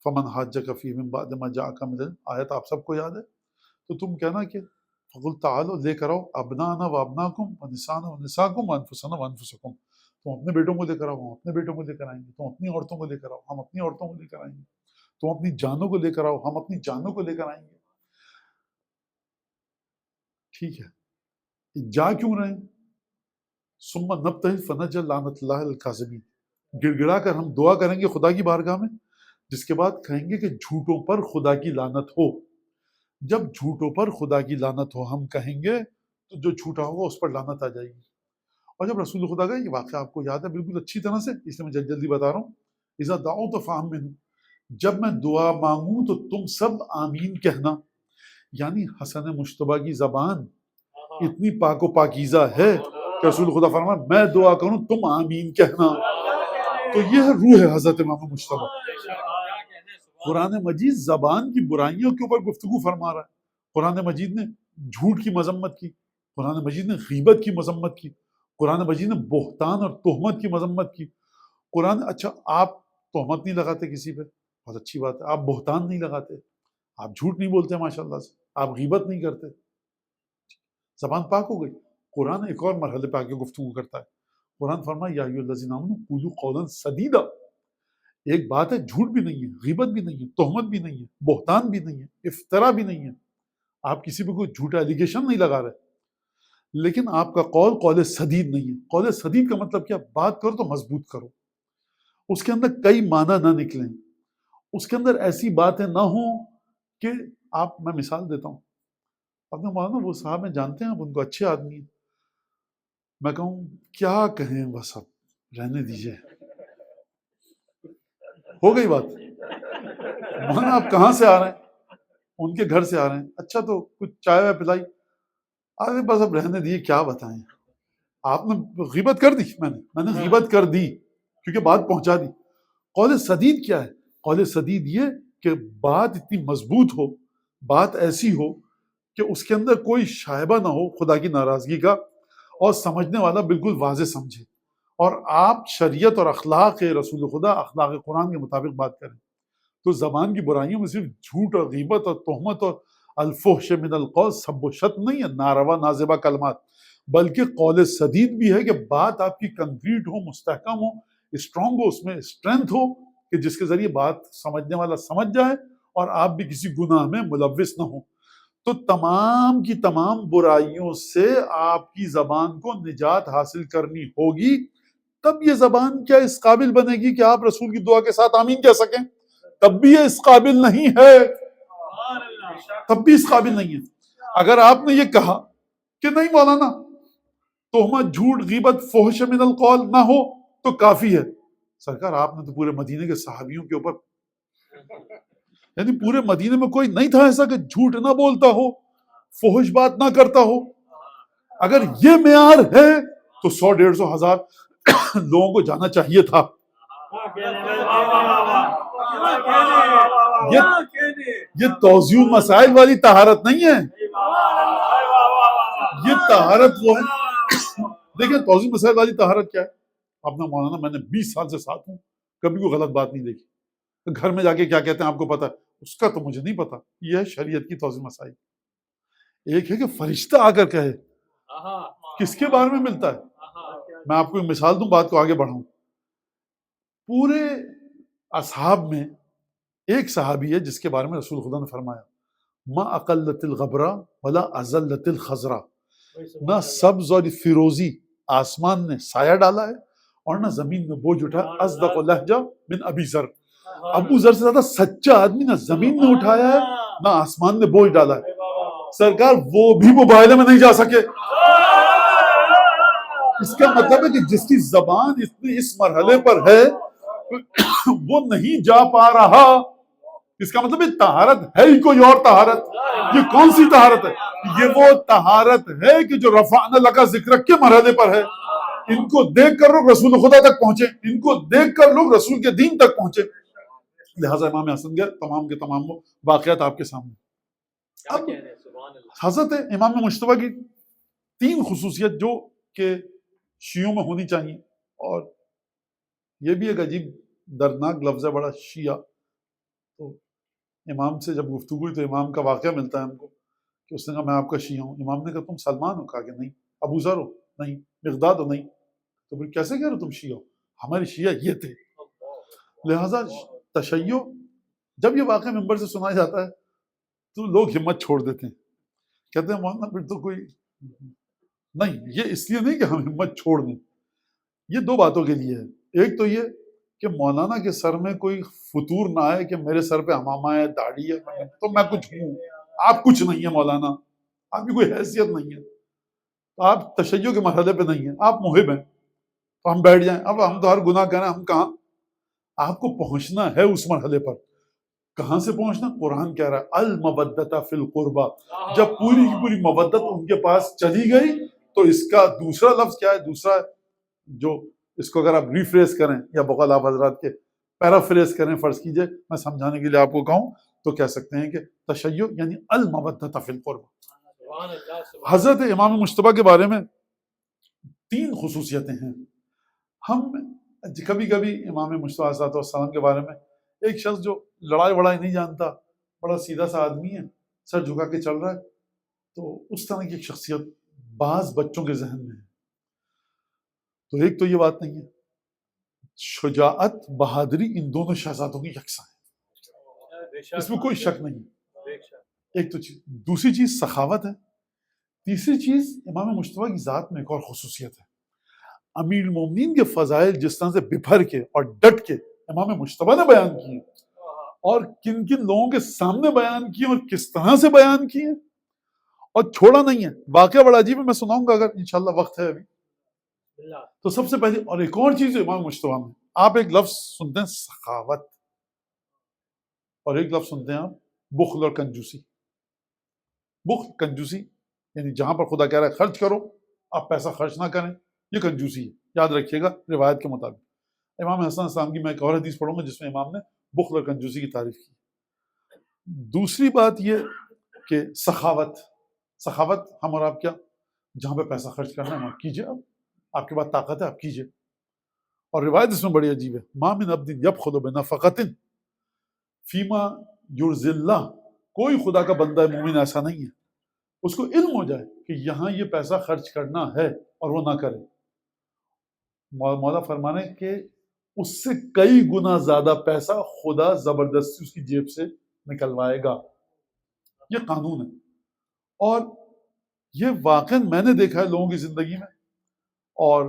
فمن حاجک فیہ من بعد ما جاءک من العلم، آیت آپ سب کو یاد ہے، تو تم کہنا کہ فقل تعالوا، لے کر آؤ ابنانا و ابناکم و نسانا و نساکم و انفسنا و انفسکم، تم اپنے بیٹوں کو لے کر آؤ، ہم اپنے بیٹوں کو لے کر آئیں گے، تم اپنی عورتوں کو لے کر آؤ، ہم اپنی عورتوں کو لے کر آئیں گے، تم اپنی جانوں کو لے کر آؤ، ہم اپنی جانوں کو لے کر آئیں گے. ٹھیک ہے، جا کیوں رہے ہیں؟ ثم نبتہل فنجعل لعنۃ اللہ الکاذبین، گڑ گڑا کر ہم دعا کریں گے خدا کی بارگاہ میں، جس کے بعد کہیں گے کہ جھوٹوں پر خدا کی لعنت ہو. جب جھوٹوں پر خدا کی لعنت ہو ہم کہیں گے تو جو جھوٹا ہوگا اس پر لعنت آ جائے گی. اور جب رسول خدا کا یہ واقعہ آپ کو یاد ہے بالکل اچھی طرح سے، اس لیے میں جلدی بتا رہا ہوں، اذا دعوت فآمنوا، جب میں دعا مانگوں تو تم سب آمین کہنا. یعنی حسن مجتبیٰ کی زبان اتنی پاک و پاکیزہ ہے کہ رسول خدا فرمایا میں دعا کروں تم آمین کہنا. تو یہ ہے روح حضرت امام مجتبیٰ. قرآن مجید زبان کی برائیوں کے اوپر گفتگو فرما رہا ہے. قرآن مجید نے جھوٹ کی مذمت کی، قرآن مجید نے غیبت کی مذمت کی، قرآن مجید نے بہتان اور تہمت کی مذمت کی. قرآن، اچھا آپ تہمت نہیں لگاتے کسی پہ، بہت اچھی بات ہے، آپ بہتان نہیں لگاتے، آپ جھوٹ نہیں بولتے ماشاءاللہ سے، آپ غیبت نہیں کرتے، زبان پاک ہو گئی. قرآن ایک اور مرحلے پہ آگے گفتگو کرتا ہے. قرآن فرمایا یا ایھا الذین آمنوا قولوا قولا سدیدا. ایک بات ہے، جھوٹ بھی نہیں ہے، غیبت بھی نہیں ہے، تہمت بھی نہیں ہے، بہتان بھی نہیں ہے، افترا بھی نہیں ہے. آپ کسی پہ کوئی جھوٹا ایلیگیشن نہیں لگا رہے، لیکن آپ کا قول قول سدید نہیں ہے۔ قول سدید کا مطلب کیا؟ بات کرو تو مضبوط کرو، اس کے اندر کئی معنی نہ نکلیں، اس کے اندر ایسی باتیں نہ ہوں کہ آپ، میں مثال دیتا ہوں، اپنے مولانا وہ صاحب ہیں جانتے ہیں آپ ان کو، اچھے آدمی ہیں، میں کہوں کیا کہیں بس اب رہنے دیجئے، ہو گئی بات۔ مولانا آپ کہاں سے آ رہے ہیں؟ ان کے گھر سے آ رہے ہیں، اچھا تو کچھ چائے وائے پلائی، آگے بس اب رہنے دیے، کیا بتائیں، آپ نے غیبت کر دی، میں نے غیبت کر دی کیونکہ بات پہنچا دی۔ قول سدید کیا ہے؟ قول سدید یہ کہ بات اتنی مضبوط ہو، بات ایسی ہو کہ اس کے اندر کوئی شائبہ نہ ہو خدا کی ناراضگی کا، اور سمجھنے والا بالکل واضح سمجھے، اور آپ شریعت اور اخلاق رسول خدا، اخلاق قرآن کے مطابق بات کریں۔ تو زبان کی برائیوں میں صرف جھوٹ اور غیبت اور تہمت اور الفحش من القول، سب و شتم نہیں ہے، ناروا نازیبہ کلمات، بلکہ قول سدید بھی ہے کہ بات آپ کی کنکریٹ ہو، مستحکم ہو، اسٹرانگ ہو، اس میں اسٹرینتھ ہو کہ جس کے ذریعے بات سمجھنے والا سمجھ جائے اور آپ بھی کسی گناہ میں ملوث نہ ہو۔ تو تمام کی تمام برائیوں سے آپ کی زبان کو نجات حاصل کرنی ہوگی، تب یہ زبان کیا اس قابل بنے گی کہ آپ رسول کی دعا کے ساتھ آمین کہہ سکیں؟ تب بھی یہ اس قابل نہیں ہے، تب بھی اس قابل نہیں ہے۔ اگر آپ نے یہ کہا کہ نہیں مولانا تہمت، جھوٹ، غیبت، فحش من القول نہ ہو تو کافی ہے، سرکار آپ نے تو پورے مدینے کے صحابیوں کے اوپر، یعنی پورے مدینے میں کوئی نہیں تھا ایسا کہ جھوٹ نہ بولتا ہو، فحش بات نہ کرتا ہو۔ اگر یہ معیار ہے تو 100 150 ہزار لوگوں کو جانا چاہیے تھا۔ یہ توضیع مسائل والی طہارت نہیں ہے، یہ طہارت وہ ہے۔ دیکھیں توضیع مسائل والی طہارت کیا ہے؟ اپنا مولانا میں نے 20 سال سے ساتھ ہوں، کبھی کوئی غلط بات نہیں دیکھی، گھر میں جا کے کیا کہتے ہیں آپ کو پتا ہے، اس کا تو مجھے نہیں پتا۔ یہ ہے شریعت کی توضیع مسائل۔ ایک ہے کہ فرشتہ آ کر کہے، کس کے بارے میں ملتا ہے؟ میں آپ کو ایک مثال دوں، بات کو آگے بڑھاؤں۔ پورے اصحاب میں ایک صحابی ہے جس کے بارے میں رسول خدا نے فرمایا ما اقلت الغبرہ ولا ازلت الخضرہ، نہ سبز اور فیروزی آسمان نے سایہ ڈالا ہے اور نہ زمین میں بوجھ اٹھا، اصدق لہجہ من ابی ذر، ابو ذر سے زیادہ سچا آدمی نہ زمین نے اٹھایا ہے نہ آسمان نے بوجھ ڈالا ہے۔ سرکار وہ بھی مباہلے میں نہیں جا سکے۔ اس کا مطلب ہے کہ جس کی زبان اس مرحلے پر ہے وہ نہیں جا پا رہا، اس کا مطلب یہ طہارت ہے ہی کوئی اور طہارت۔ یہ کون سی طہارت ہے؟ یہ وہ طہارت ہے کہ جو رفعنا لک ذکرک کے مرحلے پر ہے۔ ان کو دیکھ کر لوگ رسول خدا تک پہنچے، ان کو دیکھ کر لوگ رسول کے دین تک پہنچے۔ لہٰذا امام حسن کے تمام کے تمام واقعات آپ کے سامنے۔ اب حضرت امام مجتبیٰ کی 3 خصوصیت جو کہ شیعوں میں ہونی چاہیے، اور یہ بھی ایک عجیب دردناک لفظ ہے بڑا، شیعہ۔ تو امام سے جب گفتگو ہوئی تو امام کا واقعہ ملتا ہے ہم کو کہ اس نے کہا میں آپ کا شیعہ ہوں۔ امام نے کہا تم سلمان ہو؟ کہا کہ نہیں۔ ابو ذر ہو؟ نہیں۔ مقداد ہو؟ نہیں۔ تو پھر کیسے کہہ رہے تم شیعہ ہو؟ ہمارے شیعہ یہ تھے۔ لہٰذا تشیع جب یہ واقعہ ممبر سے سنایا جاتا ہے تو لوگ ہمت چھوڑ دیتے ہیں، کہتے ہیں مولانا پھر تو کوئی نہیں۔ یہ اس لیے نہیں کہ ہم ہمت چھوڑ دیں، یہ 2 باتوں کے لیے ہے۔ ایک تو یہ کہ مولانا کے سر میں کوئی فطور نہ آئے کہ میرے سر پہ عمامہ ہے، داڑھی ہے، تو میں کچھ ہوں، آپ کچھ نہیں ہیں مولانا، آپ کی کوئی حیثیت نہیں ہے، تو آپ تشیع کے مرحلے پہ نہیں ہیں، آپ محب ہیں، تو ہم بیٹھ جائیں۔ اب ہم تو ہر گناہ کریں، ہم کہاں؟ آپ کو پہنچنا ہے اس مرحلے پر۔ کہاں سے پہنچنا؟ قرآن کہہ رہا ہے المودۃ فی القربہ، جب پوری کی پوری مودت ان کے پاس چلی گئی تو اس کا دوسرا لفظ کیا ہے؟ دوسرا جو اس کو اگر آپ ریفریز کریں یا بقول آپ حضرات کے پیرافریز کریں، فرض کیجئے میں سمجھانے کے لیے آپ کو کہوں تو کہہ سکتے ہیں کہ تشیع یعنی المودۃ فی القربہ۔ حضرت امام مجتبیٰ کے بارے میں 3 خصوصیتیں ہیں۔ ہم کبھی کبھی امام مجتبیٰ علیہ السلام کے بارے میں ایک شخص جو لڑائی وڑائی نہیں جانتا، بڑا سیدھا سا آدمی ہے، سر جھکا کے چل رہا ہے، تو اس طرح کی ایک شخصیت بعض بچوں کے ذہن میں ہے۔ تو ایک تو یہ بات نہیں ہے، شجاعت، بہادری ان دونوں شہزادوں کی یکساں ہے، اس میں کوئی شک نہیں۔ ایک تو چیز، دوسری چیز سخاوت ہے، تیسری چیز امام مجتبیٰ کی ذات میں ایک اور خصوصیت ہے، امیر المومنین کے فضائل جس طرح سے بپھر کے اور ڈٹ کے امام مجتبیٰ نے بیان کیے اور کن کن لوگوں کے سامنے بیان کیے اور کس طرح سے بیان کیے اور چھوڑا نہیں ہے. واقعہ بڑا عجیب ہے، میں سناؤں گا اگر انشاءاللہ وقت ہے ابھی. تو سب سے پہلے اور ایک اور چیز امام مجتبیٰ میں، آپ ایک لفظ سنتے ہیں سخاوت، اور ایک لفظ سنتے ہیں آپ بخل اور کنجوسی. بخل کنجوسی یعنی جہاں پر خدا کہہ رہا ہے خرچ کرو آپ پیسہ خرچ نہ کریں، یہ کنجوسی ہے. یاد رکھیے گا روایت کے مطابق. امام حسن السلام کی میں ایک اور حدیث پڑھوں گا جس میں امام نے بخل اور کنجوسی کی تعریف کی. دوسری بات یہ کہ سخاوت، سخاوت ہم اور آپ کیا، جہاں پہ پیسہ خرچ کرنا ہے وہاں کیجئے، آپ کے پاس طاقت ہے آپ کیجئے. اور روایت اس میں بڑی عجیب ہے، ما من عبد یبخل بنفقۃ فیما یرضی اللہ، کوئی خدا کا بندہ مومن ایسا نہیں ہے اس کو علم ہو جائے کہ یہاں یہ پیسہ خرچ کرنا ہے اور وہ نہ کرے. مولا فرمانے کہ اس سے کئی گنا زیادہ پیسہ خدا زبردستی اس کی جیب سے نکلوائے گا. یہ قانون ہے، اور یہ واقعا میں نے دیکھا ہے لوگوں کی زندگی میں. اور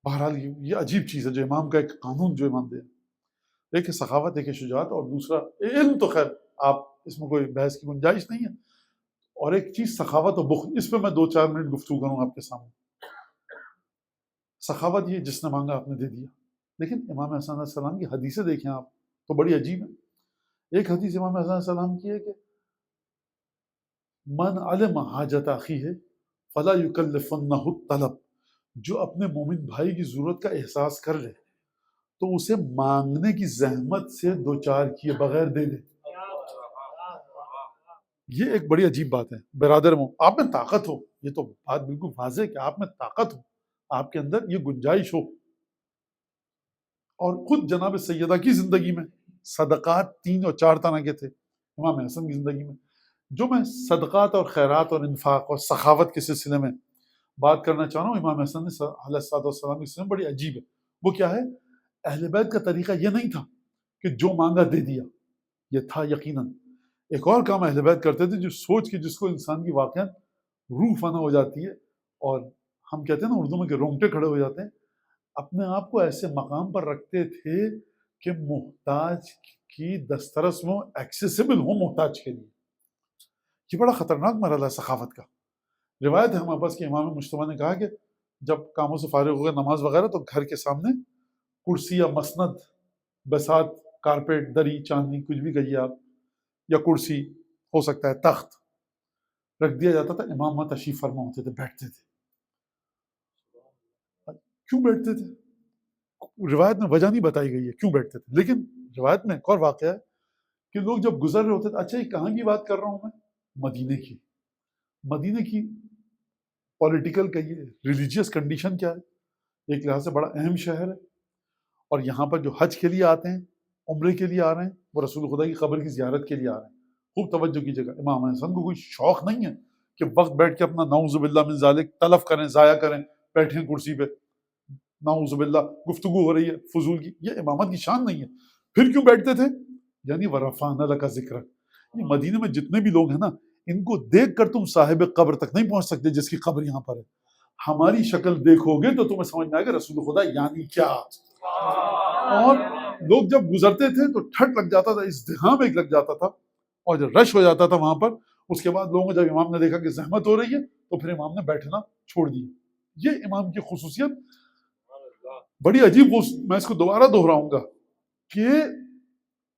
بہرحال یہ عجیب چیز ہے جو امام کا ایک قانون جو امام دے. ایک ہے سخاوت، ایک ہے شجاعت، اور دوسرا علم. تو خیر آپ اس میں کوئی بحث کی گنجائش نہیں ہے. اور ایک چیز سخاوت اور بخل، اس پہ میں 2-4 منٹ گفتگو کروں آپ کے سامنے. سخاوت یہ جس نے مانگا آپ نے دے دیا، لیکن امام حسن علیہ السلام کی حدیثیں دیکھیں آپ تو بڑی عجیب ہیں. ایک حدیث امام حسن علیہ السلام کی ہے کہ من علم حاجت اخیہ فلا یکلفنہ الطلب، جو اپنے مومن بھائی کی ضرورت کا احساس کر لے تو اسے مانگنے کی زحمت سے دوچار کیے بغیر دے دے. یہ ایک بڑی عجیب بات ہے برادر. آپ میں طاقت ہو، یہ تو بات بالکل واضح ہے کہ آپ میں طاقت ہو، آپ کے اندر یہ گنجائش ہو. اور خود جناب سیدہ کی زندگی میں صدقات 3 اور 4 طرح کے تھے. امام حسن کی زندگی میں جو میں صدقات اور خیرات اور انفاق اور سخاوت کے سلسلے میں بات کرنا چاہ رہا ہوں، امام حسن علیہ السلام کی سلسلے میں بڑی عجیب ہے. وہ کیا ہے؟ اہل بیت کا طریقہ یہ نہیں تھا کہ جو مانگا دے دیا، یہ تھا یقیناً ایک اور کام اہل بیت کرتے تھے جو سوچ کے جس کو انسان کی واقعاً روح فنا ہو جاتی ہے، اور ہم کہتے ہیں نا اردو میں کہ رونگٹے کھڑے ہو جاتے ہیں. اپنے آپ کو ایسے مقام پر رکھتے تھے کہ محتاج کی دسترس میں ایکسیسیبل ہو محتاج کے لیے. یہ بڑا خطرناک مرحلہ ہے سخاوت کا. روایت ہے ہمارے پاس کہ امام مجتبیٰ نے کہا کہ جب کاموں سے فارغ ہو گئے نماز وغیرہ تو گھر کے سامنے کرسی یا مسند، بساط، کارپیٹ، دری، چاندنی، کچھ بھی کہیے آپ، یا کرسی ہو سکتا ہے، تخت رکھ دیا جاتا تھا. امام وہاں تشریف فرما ہوتے تھے، بیٹھتے تھے. کیوں بیٹھتے تھے؟ روایت میں وجہ نہیں بتائی گئی ہے کیوں بیٹھتے تھے، لیکن روایت میں ایک اور واقعہ ہے کہ لوگ جب گزر رہے ہوتے تھے. اچھا یہ کہاں کی بات کر رہا ہوں میں؟ مدینے کی. مدینے کی پولیٹیکل کہیے ریلیجیس کنڈیشن کیا ہے، ایک لحاظ سے بڑا اہم شہر ہے، اور یہاں پر جو حج کے لیے آتے ہیں، عمرے کے لیے آ رہے ہیں، وہ رسول خدا کی قبر کی زیارت کے لیے آ رہے ہیں. خوب توجہ کیجیے گا، امام حسن کو کوئی شوق نہیں ہے کہ وقت بیٹھ کے اپنا نعوذ باللہ من ذالک تلف کریں، ضائع کریں، بیٹھیں کرسی پہ، نعوذ باللہ گفتگو ہو رہی ہے فضول کی. یہ امامت کی شان نہیں ہے. پھر کیوں بیٹھتے تھے؟ یعنی ورفعنا لک ذکرک. یہ مدینے میں جتنے بھی لوگ ہیں نا، ان کو دیکھ کر تم صاحب قبر تک نہیں پہنچ سکتے جس کی قبر یہاں پر ہے. ہماری شکل دیکھو گے تو تمہیں سمجھ میں آئے گا رسول خدا یعنی کیا. اور لوگ جب گزرتے تھے تو ٹھٹ لگ جاتا تھا، ازدحام ایک لگ جاتا تھا، اور جب رش ہو جاتا تھا وہاں پر، اس کے بعد لوگوں کو جب امام نے دیکھا کہ زحمت ہو رہی ہے تو پھر امام نے بیٹھنا چھوڑ دیا. یہ امام کی خصوصیت بڑی عجیب. میں اس کو دوبارہ دہراؤں گا کہ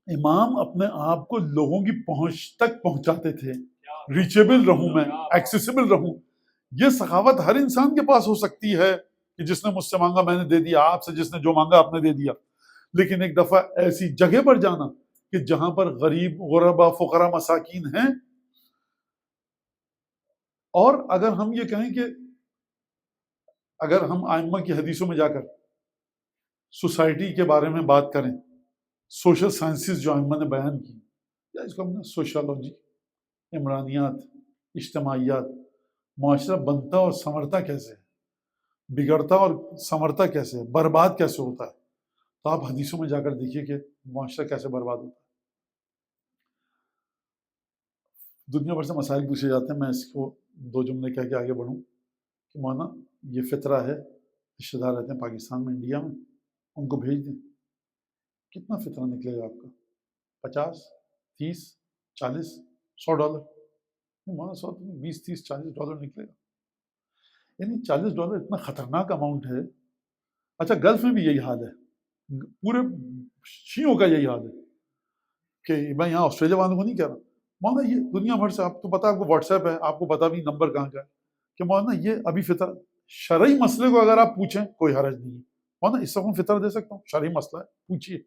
امام اپنے آپ کو لوگوں کی پہنچ تک پہنچاتے تھے. ریچیبل رہوں، میں ایکسیسیبل رہوں. یہ سخاوت ہر انسان کے پاس ہو سکتی ہے کہ جس نے مجھ سے مانگا میں نے دے دیا، آپ سے جس نے جو مانگا آپ نے دے دیا. لیکن ایک دفعہ ایسی جگہ پر جانا کہ جہاں پر غریب، غربا، فقراء، مساکین ہیں. اور اگر ہم یہ کہیں کہ اگر ہم ائمہ کی حدیثوں میں جا کر سوسائٹی کے بارے میں بات کریں، سوشل سائنسز جو ائمہ نے بیان کی، یا اس کو ہم نے سوشالوجی، عمرانیات، اجتماعیات، معاشرہ بنتا اور سنورتا کیسے ہے، بگڑتا اور سنورتا کیسے ہے، برباد کیسے ہوتا ہے، تو آپ حدیثوں میں جا کر دیکھیے کہ معاشرہ کیسے برباد ہوتا ہے. دنیا بھر سے مسائل پوچھے جاتے ہیں، میں اس کو 2 جملے کہہ کے آگے بڑھوں کہ مولانا یہ فطرہ ہے، رشتے دار رہتے ہیں پاکستان میں، انڈیا میں، ان کو بھیج دیں، کتنا فطرہ نکلے گا آپ کا؟ 50 30 40 $100؟ نہیں مولانا، 100 نہیں، 20 30 $40 نکلے گا۔ یعنی $40 اتنا خطرناک اماؤنٹ ہے۔ اچھا گلف میں بھی یہی حال ہے، پورے شیعوں کا یہی حال ہے کہ میں یہاں آسٹریلیا والوں کو نہیں کہہ رہا، مولانا یہ دنیا بھر سے، آپ کو پتا، آپ کو واٹس ایپ ہے، آپ کو پتا بھی نمبر کہاں کا ہے، کہ مولانا یہ ابھی فطر شرعی مسئلے کو اگر آپ پوچھیں کوئی حرج نہیں ہے، مولانا اس وقت میں فطر دے سکتا ہوں، شرعی مسئلہ ہے پوچھیے۔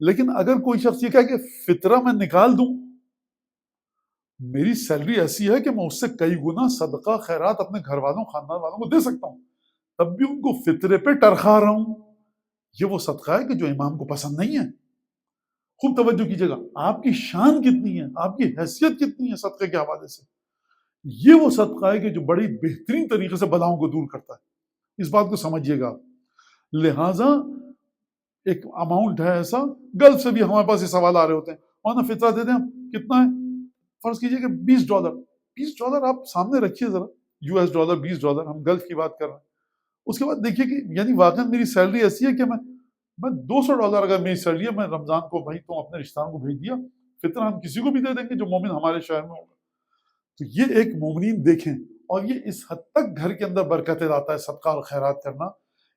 لیکن اگر کوئی شخص یہ کہے کہ فطرہ میں نکال دوں، میری سیلری ایسی ہے کہ میں اس سے کئی گنا صدقہ خیرات اپنے گھر والوں خاندان والوں کو دے سکتا ہوں، تب بھی ان کو فطرے پہ ٹرخا رہا ہوں، یہ وہ صدقہ ہے کہ جو امام کو پسند نہیں ہے۔ خوب توجہ کیجیے گا، آپ کی شان کتنی ہے، آپ کی حیثیت کتنی ہے صدقے کے حوالے سے، یہ وہ صدقہ ہے کہ جو بڑی بہترین طریقے سے بلاؤں کو دور کرتا ہے، اس بات کو سمجھیے گا۔ لہٰذا ایک اماؤنٹ ہے ایسا، گلف سے بھی ہمارے پاس یہ سوال آ رہے ہوتے ہیں، مولانا فطرہ دے دیں، کتنا ہے؟ فرض کیجیے کہ $20 آپ سامنے رکھیے ذرا، $20 $20، ہم گلف کی بات کر رہے ہیں۔ اس کے بعد دیکھیے کہ یعنی واقعا میری سیلری ایسی ہے کہ میں $200 اگر میری سیلری ہے، میں رمضان کو بھائی تو اپنے رشتہ داروں کو بھیج دیا، فطرہ ہم کسی کو بھی دے دیں گے جو مومن ہمارے شہر میں ہوگا۔ تو یہ ایک مومنین دیکھیں، اور یہ اس حد تک گھر کے اندر برکتیں لاتا ہے صدقہ اور خیرات کرنا،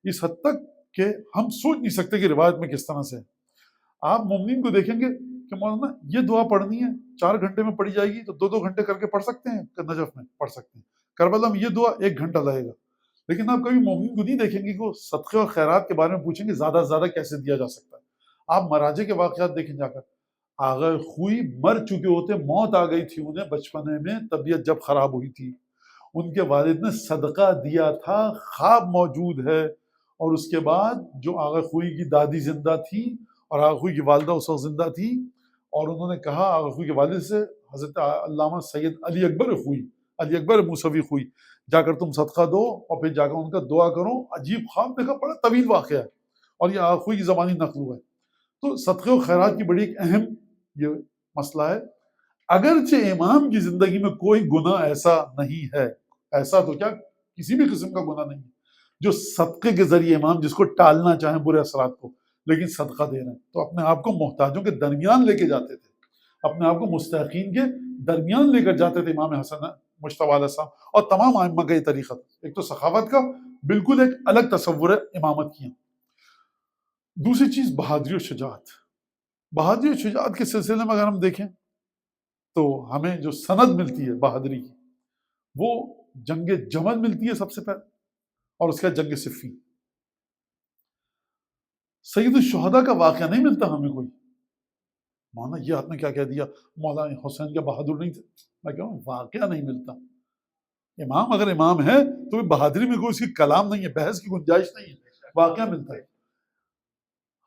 اس حد تک کہ ہم سوچ نہیں سکتے کہ روایت میں کس طرح سے ہے۔ آپ مومنین کو دیکھیں گے کہ مولانا یہ دعا پڑھنی ہے 4 گھنٹے میں پڑھی جائے گی، تو 2 گھنٹے کر کے پڑھ سکتے ہیں، نجف میں پڑھ سکتے ہیں، کربلا میں یہ دعا 1 گھنٹہ لگے گا۔ لیکن آپ کبھی مومن کو نہیں دیکھیں گے کہ وہ صدقے اور خیرات کے بارے میں پوچھیں گے زیادہ سے زیادہ کیسے دیا جا سکتا ہے۔ آپ مراجے کے واقعات دیکھیں جا کر، آغا خوئی مر چکے ہوتے، موت آ گئی تھی انہیں بچپنے میں، طبیعت جب خراب ہوئی تھی، ان کے والد نے صدقہ دیا تھا، خواب موجود ہے، اور اس کے بعد جو آغا خوئی کی دادی زندہ تھی اور آغا خوئی کی والدہ اس وقت زندہ تھی، اور انہوں نے کہا آغا خوئی کے والد سے، حضرت علامہ سید علی اکبر خوئی، علی اکبر موسوی خوئی، جا کر تم صدقہ دو اور پھر جا کر ان کا دعا کرو۔ عجیب خواب دیکھا، بڑا طویل واقعہ ہے، اور یہ آغا خوئی کی زبانی نقل ہوا ہے۔ تو صدقے و خیرات کی بڑی ایک اہم یہ مسئلہ ہے۔ اگرچہ امام کی زندگی میں کوئی گناہ ایسا نہیں ہے، ایسا تو کیا کسی بھی قسم کا گناہ نہیں ہے جو صدقے کے ذریعے امام جس کو ٹالنا چاہیں برے اثرات کو، لیکن صدقہ دے رہے ہیں تو اپنے آپ کو محتاجوں کے درمیان لے کے جاتے تھے، اپنے آپ کو مستحقین کے درمیان لے کر جاتے تھے امام حسن مجتبیٰ علیہ السلام، اور تمام ائمہ کا یہ طریقہ تھا۔ ایک تو سخاوت کا بالکل ایک الگ تصور ہے امامت کی۔ دوسری چیز بہادری و شجاعت۔ بہادری و شجاعت کے سلسلے میں اگر ہم دیکھیں تو ہمیں جو سند ملتی ہے بہادری کی، وہ جنگ جمل ملتی ہے سب سے پہلے، اور اس کا جنگ صفین۔ سید الشہداء کا واقعہ نہیں ملتا ہمیں کوئی۔ مولانا یہ آپ نے کیا کہہ دیا، مولانا حسین کیا بہادر نہیں تھے؟ میں کہہ رہا ہوں واقعہ نہیں ملتا۔ امام اگر امام ہے تو بہادری میں کوئی اس کی کلام نہیں ہے، بحث کی گنجائش نہیں ہے، واقعہ ملتا ہے۔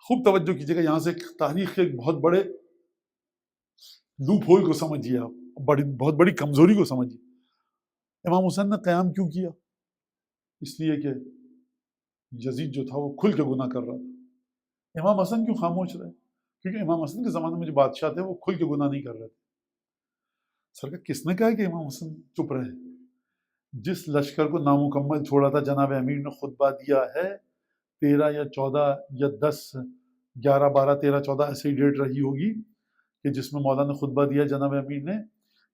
خوب توجہ کیجیے گا، یہاں سے تاریخ کے ایک بہت بڑے لوپ ہول کو سمجھیے، آپ بہت بڑی کمزوری کو سمجھیے۔ امام حسین نے قیام کیوں کیا؟ اس لیے کہ یزید جو تھا وہ کھل کے گناہ کر رہا تھا۔ امام حسن کیوں خاموش رہے؟ کیونکہ امام حسن کے زمانے میں جو بادشاہ تھے وہ کھل کے گناہ نہیں کر رہے تھے۔ سرکار کس نے کہا کہ امام حسن چپ رہے؟ جس لشکر کو نامکمل چھوڑا تھا جناب امیر نے خطبہ دیا ہے، 13 یا 14 یا 10 11 12 13 14 ایسی ڈیٹ رہی ہوگی کہ جس میں مولانا نے خطبہ دیا جناب امیر نے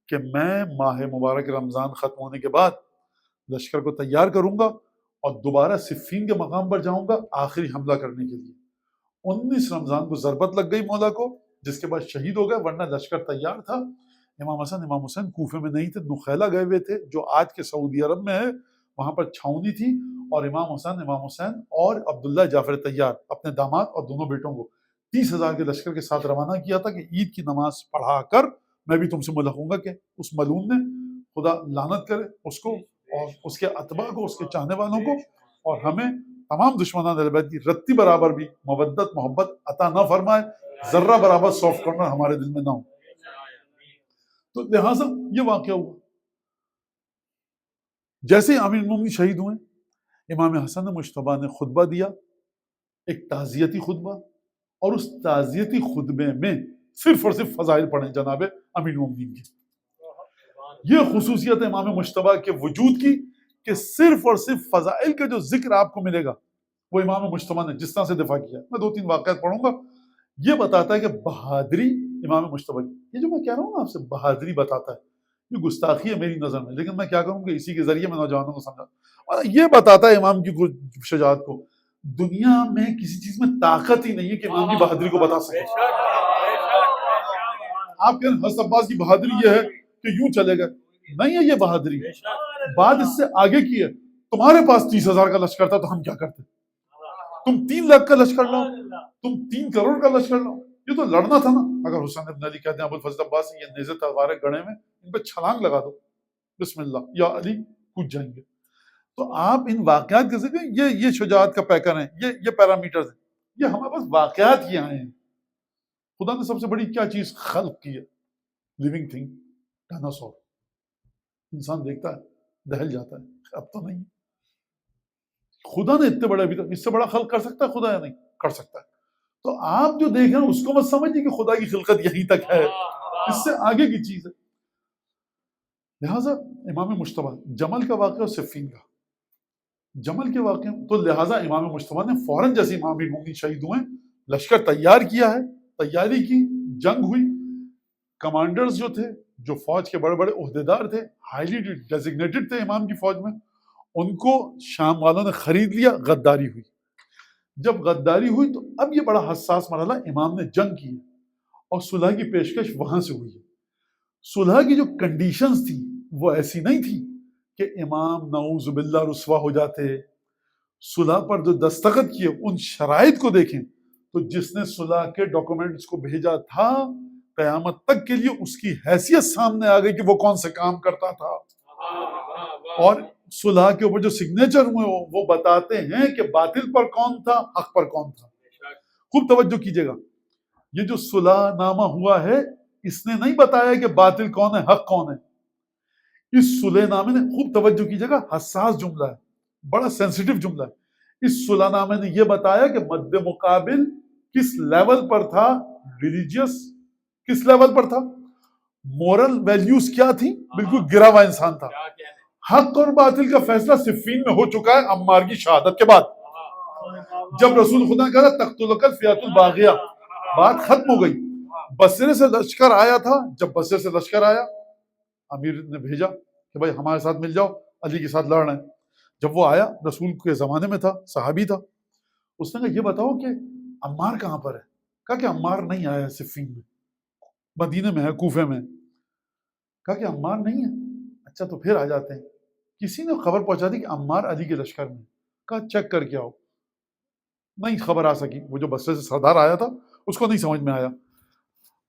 کہ میں ماہ مبارک رمضان ختم ہونے کے بعد لشکر کو تیار کروں گا اور دوبارہ صفین کے مقام پر جاؤں گا آخری حملہ کرنے کے لیے۔ 19 رمضان کو ضربت لگ گئی مولا کو، جس کے بعد شہید ہو گئے، ورنہ لشکر تیار تھا۔ امام حسین کوفے میں نہیں تھے، نخیلہ گئے ہوئے تھے جو آج کے سعودی عرب میں ہے، وہاں پر چھاؤنی تھی، اور امام حسین اور عبداللہ جعفر طیار اپنے داماد اور دونوں بیٹوں کو 30,000 کے لشکر کے ساتھ روانہ کیا تھا کہ عید کی نماز پڑھا کر میں بھی تم سے ملحقوں گا، کہ اس ملعون نے خدا لعنت کرے اس کو اور اس کے اتباع کو، اس کے چاہنے والوں کو، اور ہمیں تمام دشمنان اہل بیت کی رتی برابر بھی مودت محبت عطا نہ فرمائے، ذرہ برابر سافٹ کارنر ہمارے دل میں نہ ہو۔ تو لہٰذا یہ واقعہ ہوا۔ جیسے ہی امیر المومنین شہید ہوئے، امام حسن مجتبیٰ نے خطبہ دیا، ایک تعزیتی خطبہ، اور اس تعزیتی خطبے میں صرف اور صرف فضائل پڑھیں جناب امیر المومنین کی۔ یہ خصوصیت ہے امام مجتبیٰ کے وجود کی کہ صرف اور صرف فضائل کا جو ذکر آپ کو ملے گا وہ امام مجتبیٰ نے جس طرح سے دفاع کیا. میں 2-3 واقعات پڑھوں گا. یہ بتاتا ہے کہ بہادری امام مجتبیٰ کی. یہ جو میں کہہ رہا ہوں نا آپ سے بہادری بتاتا ہے، یہ گستاخی ہے میری نظر میں، لیکن میں کیا کروں کہ اسی کے ذریعے میں نوجوانوں کو سمجھا. اور یہ بتاتا ہے امام کی شجاعت کو. دنیا میں کسی چیز میں طاقت ہی نہیں ہے کہ امام کی بہادری کو بتا سکے. آپ کہتے ہیں حضرت عباس کی بہادری یہ ہے کہ یوں چلے گئے، نہیں ہے یہ بہادری. بات اس سے آگے کی ہے. تمہارے پاس 30,000 کا لشکر تھا تو ہم کیا کرتے؟ تم 3 لاکھ کا لشکر لاؤ، تم 3 کروڑ کا لشکر لاؤ، یہ تو لڑنا تھا نا. اگر حسین ابن علی کہتے ہیں ابوالفضل عباس یہ نیزے تلواریں گڑے میں، ان پہ چھلانگ لگا دو، بسم اللہ یا علی، کود جائیں گے. تو آپ ان واقعات کے ذکر یہ شجاعت کا پیکر ہیں، یہ پیرامیٹرز ہیں. یہ ہمارے پاس واقعات ہی آئے ہیں. خدا نے سب سے بڑی کیا چیز خلق کی ہے؟ Living thing, dinosaur. انسان دیکھتا ہے دہل جاتا ہے، اب تو نہیں. خدا نے اتنے بڑے ابھی تک اس سے بڑا خلق کر سکتا ہے خدا یا نہیں کر سکتا ہے؟ تو آپ جو دیکھ رہے ہیں اس کو مت سمجھیے کہ خدا کی خلقت یہیں تک ہے، اس سے آگے کی چیز ہے. لہٰذا امام مجتبیٰ، جمل کا واقعہ اور صفین کا، جمل کے واقعے تو لہٰذا امام مجتبیٰ نے فوراً جیسے امام المومنین شہید ہوئے لشکر تیار کیا ہے، تیاری کی، جنگ ہوئی. کمانڈرز جو تھے، جو فوج کے بڑے بڑے عہدیدار تھے، ہائیلی ڈیزگنیٹڈ تھے امام کی فوج میں، ان کو شام والوں نے خرید لیا. غداری ہوئی. جب غداری ہوئی تو اب یہ بڑا حساس مرحلہ، امام نے جنگ کی اور صلح کی پیشکش وہاں سے ہوئی ہے. صلح کی جو کنڈیشنز تھی وہ ایسی نہیں تھی کہ امام نعوذ باللہ رسوا ہو جاتے. صلح پر جو دستخط کیے ان شرائط کو دیکھیں تو جس نے صلح کے ڈاکومنٹس کو بھیجا تھا قیامت تک کے لیے اس کی حیثیت سامنے آ گئی کہ وہ کون سے کام کرتا تھا. اور صلح کے اوپر جو سگنیچر ہوئے وہ بتاتے ہیں کہ باطل پر کون تھا، حق پر کون تھا. خوب توجہ کیجیے گا، یہ جو صلح نامہ ہوا ہے اس نے نہیں بتایا کہ باطل کون ہے حق کون ہے. اس صلح نامے نے، خوب توجہ کیجیے گا، حساس جملہ ہے، بڑا سینسیٹیو جملہ ہے. اس صلح نامے نے یہ بتایا کہ مد مقابل کس لیول پر تھا، ریلیجیس کس لیول پر تھا، مورل ویلیوز کیا تھی، بالکل گرا ہوا انسان تھا. حق اور باطل کا فیصلہ صفین میں ہو چکا ہے عمار کی شہادت کے بعد. جب رسول خدا نے کہا تقتلک الفئۃ الباغیہ، بات ختم ہو گئی. بصرے سے لشکر آیا تھا. جب بصرے سے لشکر آیا امیر نے بھیجا کہ بھائی ہمارے ساتھ مل جاؤ، علی کے ساتھ لڑ رہے ہیں. جب وہ آیا رسول کے زمانے میں تھا، صحابی تھا، اس نے کہا یہ بتاؤ کہ عمار کہاں پر ہے؟ کہا کہ عمار نہیں آیا صفین میں، مدینے میں ہے، کوفے میں. کہا کہ عمار نہیں ہے. اچھا تو پھر آ جاتے ہیں. کسی نے خبر پہنچا دی کہ عمار علی کے لشکر میں. کہا چیک کر کے آؤ. نہیں خبر آ سکی. وہ جو بصرے سے سردار آیا تھا اس کو نہیں سمجھ میں آیا.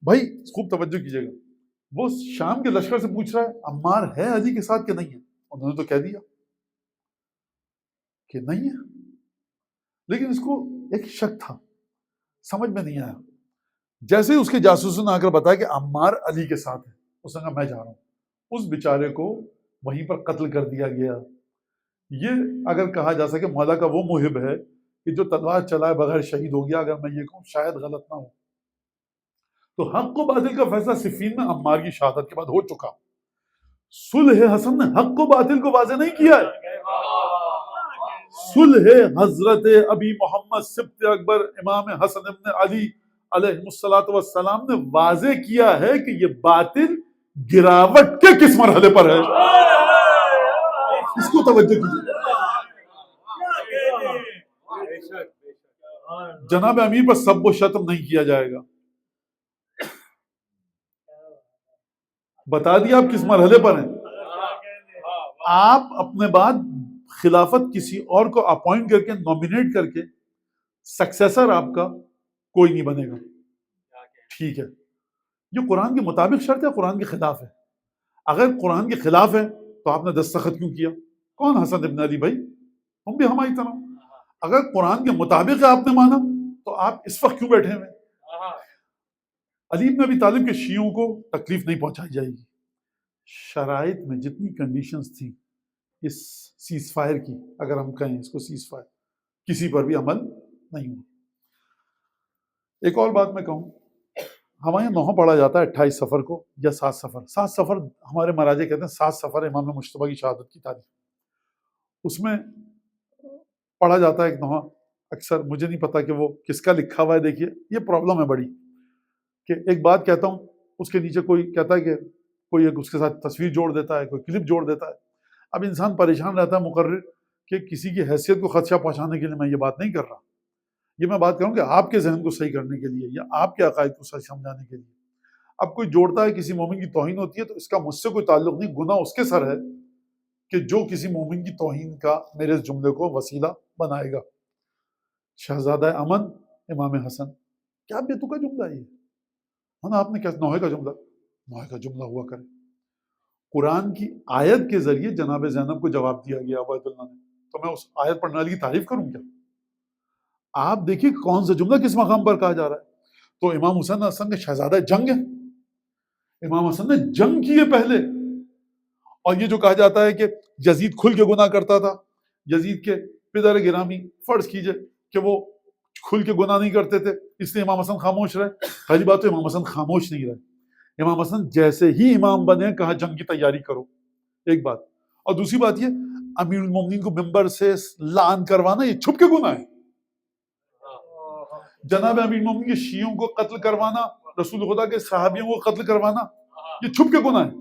بھائی خوب توجہ کیجیے گا، وہ شام کے لشکر سے پوچھ رہا ہے عمار ہے علی کے ساتھ کہ نہیں ہے. انہوں نے تو کہہ دیا کہ نہیں ہے، لیکن اس کو ایک شک تھا، سمجھ میں نہیں آیا. جیسے ہی اس کے جاسوسوں نے آ کر بتایا کہ عمار علی کے ساتھ ہے، اس نے کہا میں جا رہا ہوں. اس بیچارے کو وہیں پر قتل کر دیا گیا. یہ اگر کہا جا سکے مولا کا وہ محب ہے کہ جو تلوار چلائے بغیر شہید ہو گیا. اگر میں یہ کہوں شاید غلط نہ ہو. تو حق و باطل کا فیصلہ صفین میں عمار کی شہادت کے بعد ہو چکا. صلح حسن نے حق و باطل کو واضح نہیں کیا ہے. صلح حضرت ابی محمد سبط اکبر امام حسن ابن علی علیہ الصلوۃ والسلام نے واضح کیا ہے کہ یہ باطل گراوٹ کے کس مرحلے پر ہے. اس کو توجہ کیجیے. جناب امیر پر سب و شتم نہیں کیا جائے گا. بتا دیا آپ کس مرحلے پر ہیں. آپ اپنے بعد خلافت کسی اور کو اپوائنٹ کر کے نومینیٹ کر کے سکسیسر آپ کا کوئی نہیں بنے گا. ٹھیک ہے، یہ قرآن کے مطابق شرط ہے، قرآن کے خلاف ہے. اگر قرآن کے خلاف ہے تو آپ نے دستخط کیوں کیا؟ کون حسن ابن علی بھائی؟ ہم بھی ہماری طرح. اگر قرآن کے مطابق آپ نے مانا تو آپ اس وقت کیوں بیٹھے ہوئے؟ علی بن ابی طالب کے شیعوں کو تکلیف نہیں پہنچائی جائے گی. شرائط میں جتنی کنڈیشنز تھیں اس سیز فائر کی، اگر ہم کہیں اس کو سیز فائر، کسی پر بھی عمل نہیں ہوا. ایک اور بات میں کہوں، ہمارے یہاں 9 پڑھا جاتا ہے 28 سفر کو یا 7 سفر. 7 سفر ہمارے مراجع کہتے ہیں 7 سفر امام مجتبیٰ کی شہادت کی تاریخ. اس میں پڑھا جاتا ہے ایک نوحہ. اکثر مجھے نہیں پتا کہ وہ کس کا لکھا ہوا ہے. دیکھیے یہ پرابلم ہے بڑی کہ ایک بات کہتا ہوں اس کے نیچے کوئی کہتا ہے کہ کوئی ایک اس کے ساتھ تصویر جوڑ دیتا ہے, کوئی کلپ جوڑ دیتا ہے. اب انسان پریشان رہتا ہے مقرر کہ کسی کی حیثیت کو خدشہ پہنچانے کے لیے میں یہ بات نہیں کر رہا. یہ میں بات کروں کہ آپ کے ذہن کو صحیح کرنے کے لیے یا آپ کے عقائد کو صحیح سمجھانے کے لیے. اب کوئی جوڑتا ہے کسی مومن کی توہین ہوتی ہے تو اس کا مجھ سے کوئی تعلق نہیں, گناہ اس کے سر ہے کہ جو کسی مومن کی توہین کا میرے اس جملے کو وسیلہ بنائے گا. شہزادہ امن امام حسن, کیا بیتو کا جملہ ہے یہ؟ آپ نے کیا نوحے کا جملہ ہوا کرے. قرآن کی آیت کے ذریعے جناب زینب کو جواب دیا گیا عبید اللہ نے, تو میں اس آیت پڑھنے والی کی تعریف کروں کیا؟ آپ دیکھیے کون سا جملہ کس مقام پر کہا جا رہا ہے. تو امام حسین حسن کے شہزادہ جنگ ہے, امام حسن نے جنگ کیے پہلے. اور یہ جو کہا جاتا ہے کہ یزید کھل کے گناہ کرتا تھا, یزید کے پدر گرامی فرض کیجئے کہ وہ کھل کے گناہ نہیں کرتے تھے اس لیے امام حسن خاموش رہے. پہلی بات تو امام حسن خاموش نہیں رہے. امام حسن جیسے ہی امام بنے کہا جنگ کی تیاری کرو, ایک بات. اور دوسری بات یہ امیر المومنین کو ممبر سے لعن کروانا یہ چھپ کے گناہ ہے. جناب امیر المومنین کے شیعوں کو قتل کروانا, رسول خدا کے صحابیوں کو قتل کروانا یہ چھپ کے گناہ ہے.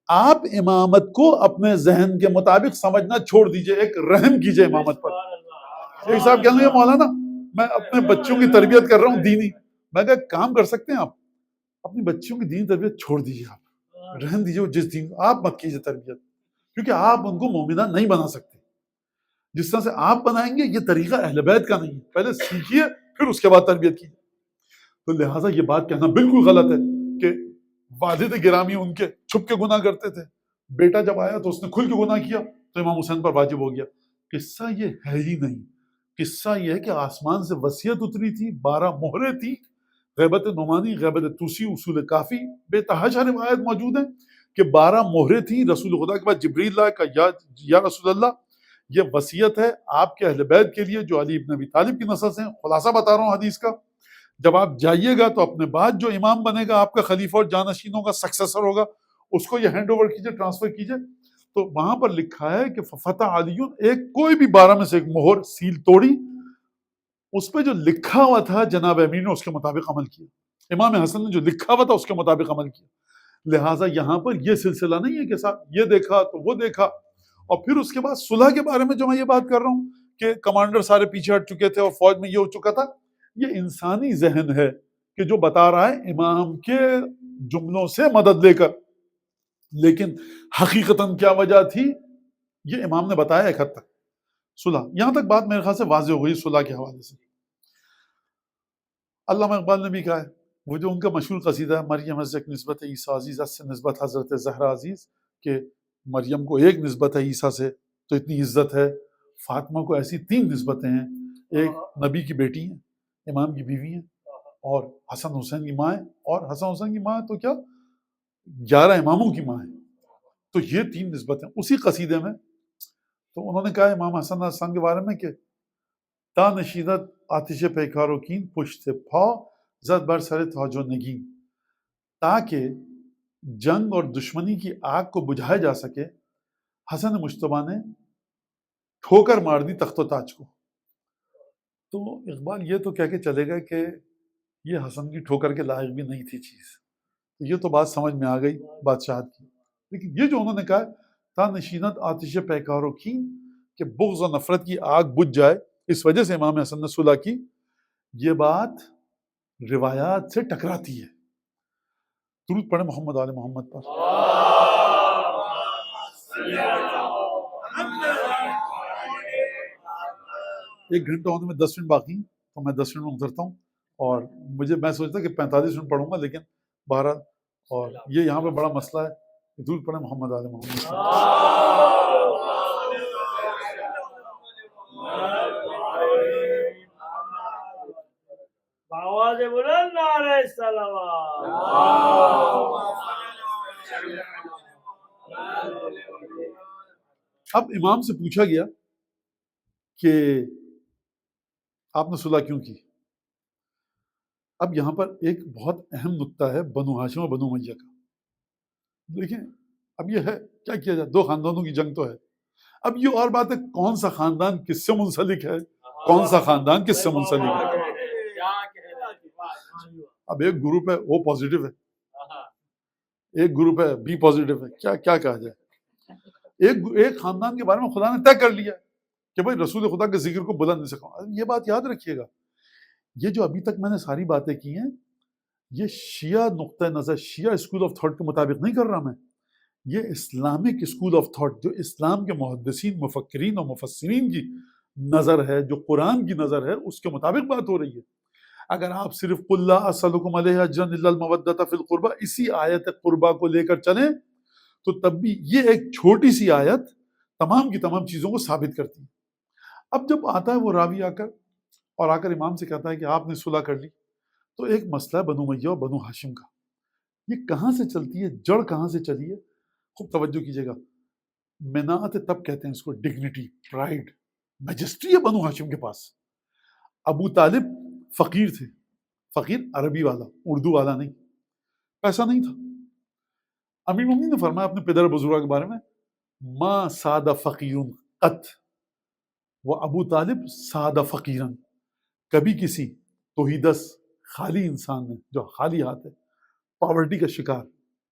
آپ امامت کو اپنے ذہن کے مطابق سمجھنا چھوڑ دیجئے, ایک رحم کیجئے امامت پر. ایک صاحب کہنے لگے مولانا میں اپنے بچوں کی تربیت کر رہا ہوں دینی. میں کہا کام کر سکتے ہیں آپ, اپنی بچیوں کی دینی تربیت چھوڑ دیجئے, آپ رحم دیجئے, جس دین آپ مت کیجئے تربیت, کیونکہ آپ ان کو مومنہ نہیں بنا سکتے. جس طرح سے آپ بنائیں گے یہ طریقہ اہل بیت کا نہیں ہے, پہلے سیکھیے پھر اس کے بعد تربیت کیجیے. تو لہٰذا یہ بات کہنا بالکل غلط ہے کہ والد گرامی ان کے چھپ کے گناہ کرتے تھے, بیٹا جب آیا تو اس نے کھل کے گناہ کیا تو امام حسین پر واجب ہو گیا. قصہ یہ ہے ہی نہیں. قصہ یہ ہے کہ آسمان سے وصیت اتری تھی, 12 مہریں تھیں, غیبت نعمانی, غیبت توسی, اصول کافی, بے تحاشا روایت موجود ہیں کہ 12 مہریں تھیں. رسول خدا کے پاس جبریل آئے, کہا یا رسول اللہ یہ وصیت ہے آپ کے اہل بیت کے لیے جو علی ابن ابی طالب کی نسل سے ہیں. خلاصہ بتا رہا ہوں حدیث کا, جب آپ جائیے گا تو اپنے بعد جو امام بنے گا آپ کا خلیفہ اور جانشینوں کا سکسیسر ہوگا اس کو یہ ہینڈ اوور کیجئے, ٹرانسفر کیجئے. تو وہاں پر لکھا ہے کہ فتح علی, ایک کوئی بھی 12 میں سے ایک مہر سیل توڑی, اس پہ جو لکھا ہوا تھا جناب امیر نے اس کے مطابق عمل کیا. امام حسن نے جو لکھا ہوا تھا اس کے مطابق عمل کیا. لہٰذا یہاں پر یہ سلسلہ نہیں ہے کہ صاحب یہ دیکھا تو وہ دیکھا. اور پھر اس کے بعد صلح کے بارے میں جو میں یہ بات کر رہا ہوں کہ کمانڈر سارے پیچھے ہٹ چکے تھے اور فوج میں یہ ہو چکا تھا, یہ انسانی ذہن ہے کہ جو بتا رہا ہے امام کے جملوں سے مدد لے کر, لیکن حقیقتاً کیا وجہ تھی یہ امام نے بتایا ایک حد تک. صلح یہاں تک بات میرے خیال سے واضح ہو گئی صلح کے حوالے سے. علامہ اقبال نے بھی کہا ہے, وہ جو ان کا مشہور قصیدہ ہے مریم از ایک نسبت عیسیٰ عزیز سے نسبت حضرت زہرا عزیز, کہ مریم کو ایک نسبت ہے عیسیٰ سے تو اتنی عزت ہے, فاطمہ کو ایسی 3 نسبتیں ہیں, ایک نبی کی بیٹی ہیں, امام کی بیوی ہیں, اور حسن حسین کی ماں ہے, اور حسن حسین کی ماں ہے تو کیا 11 اماموں کی ماں ہے. تو یہ 3 نسبتیں اسی قصیدے میں. تو انہوں نے کہا امام حسن حسن کے بارے میں کہ تا نشیدت آتش پیکار و کین پشت پا زد بر سر تاج و نگین, تاکہ جنگ اور دشمنی کی آگ کو بجھایا جا سکے حسن مجتبیٰ نے ٹھوکر مار دی تخت و تاج کو. تو اقبال یہ تو کہہ کے چلے گا کہ یہ حسن کی ٹھوکر کے لائق بھی نہیں تھی چیز. یہ تو بات سمجھ میں آ گئی بادشاہت کی. لیکن یہ جو انہوں نے کہا تا نشینت آتش پیکار و کین, کہ بغض و نفرت کی آگ بجھ جائے, اس وجہ سے امام حسن نے صلح کی, یہ بات روایات سے ٹکراتی ہے. درود پڑھیں محمد آل محمد پر. ایک گھنٹہ ہونے میں 10 منٹ باقی ہیں تو میں 10 منٹ میں اترتا ہوں, اور میں سوچتا کہ 45 منٹ پڑھوں گا, لیکن 12, اور یہ یہاں پہ بڑا مسئلہ ہے. درود پڑھیں محمد آل محمد پر. آواز بلند نعرہ صلوات. اب امام سے پوچھا گیا کہ آپ نے صلح کیوں کی؟ اب یہاں پر ایک بہت اہم نقطہ ہے بنو ہاشم اور بنو امیہ کا. دیکھیں اب یہ ہے کیا کیا جائے, دو خاندانوں کی جنگ تو ہے. اب یہ اور بات ہے کون سا خاندان کس سے منسلک ہے, کون سا خاندان کس سے منسلک ہے. اب ایک گروپ ہے او پازیٹیو ہے, ایک گروپ ہے بی پازیٹیو ہے, کیا کہا جائے. ایک خاندان کے بارے میں خدا نے طے کر لیا کہ بھائی رسول خدا کے ذکر کو بلند نہیں سکھاؤ. یہ بات یاد رکھیے گا, یہ جو ابھی تک میں نے ساری باتیں کی ہیں یہ شیعہ نقطہ نظر, شیعہ اسکول آف تھاٹ کے مطابق نہیں کر رہا میں. یہ اسلامک اسکول آف تھاٹ جو اسلام کے محدثین, مفکرین اور مفسرین کی نظر ہے, جو قرآن کی نظر ہے, اس کے مطابق بات ہو رہی ہے. اگر آپ صرف قل لا اسألکم علیہ اجرا الا المودۃ فی القربى اسی آیت قربا کو لے کر چلیں تو تب بھی یہ ایک چھوٹی سی آیت تمام کی تمام چیزوں کو ثابت کرتی ہے. اب جب آتا ہے وہ راوی آ کر امام سے کہتا ہے کہ آپ نے صلح کر لی, تو ایک مسئلہ ہے بنو امیہ اور بنو ہاشم کا. یہ کہاں سے چلتی ہے, جڑ کہاں سے چلی ہے, خوب توجہ کیجیے گا. مناعت تب کہتے ہیں اس کو, ڈگنیٹی, پرائیڈ, میجسٹری ہے بنو ہاشم کے پاس. ابو طالب فقیر تھے, فقیر عربی والا, اردو والا نہیں, پیسہ نہیں تھا. امیر المومنین نے فرمایا اپنے پدر بزرگوں کے بارے میں, ما ساد فقیر قط, وہ ابو طالب سادہ فقیرن, کبھی کسی توحیدس خالی انسان نے جو خالی ہاتھ ہے, پاورٹی کا شکار,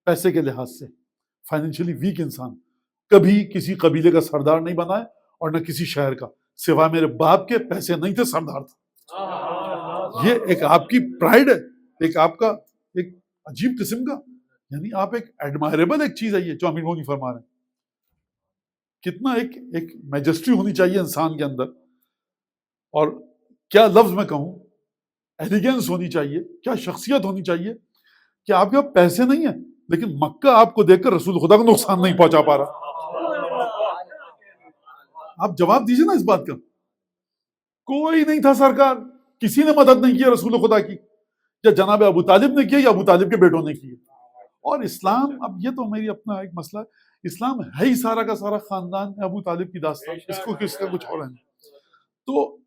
پیسے کے لحاظ سے فائنینشلی ویک انسان, کبھی کسی قبیلے کا سردار نہیں بنا ہے اور نہ کسی شہر کا, سوائے میرے باپ کے پیسے نہیں تھے سردار تھا. یہ ایک آپ کی پرائیڈ ہے, ایک آپ کا ایک عجیب قسم کا, یعنی آپ ایک ایڈمائریبل ایک چیز ہے یہ جو امیر المومنین فرما رہے ہیں. کتنا ایک میجسٹری ہونی چاہیے انسان کے اندر, اور کیا لفظ میں کہوں, ایلیگنس ہونی چاہیے, کیا شخصیت ہونی چاہیے کہ آپ کے پاس پیسے نہیں ہیں لیکن مکہ آپ کو دیکھ کر رسول خدا کو نقصان نہیں پہنچا پا رہا. آپ جواب دیجیے نا اس بات کا. کوئی نہیں تھا سرکار, کسی نے مدد نہیں کی رسول خدا کی, یا جناب ابو طالب نے کی یا ابو طالب کے بیٹوں نے کی. اور اسلام, اب یہ تو میری اپنا ایک مسئلہ ہے, اسلام ہے ہی سارا کا سارا خاندان ابو طالب کی داستان, اس کو کس کا کچھ اور ہے. تو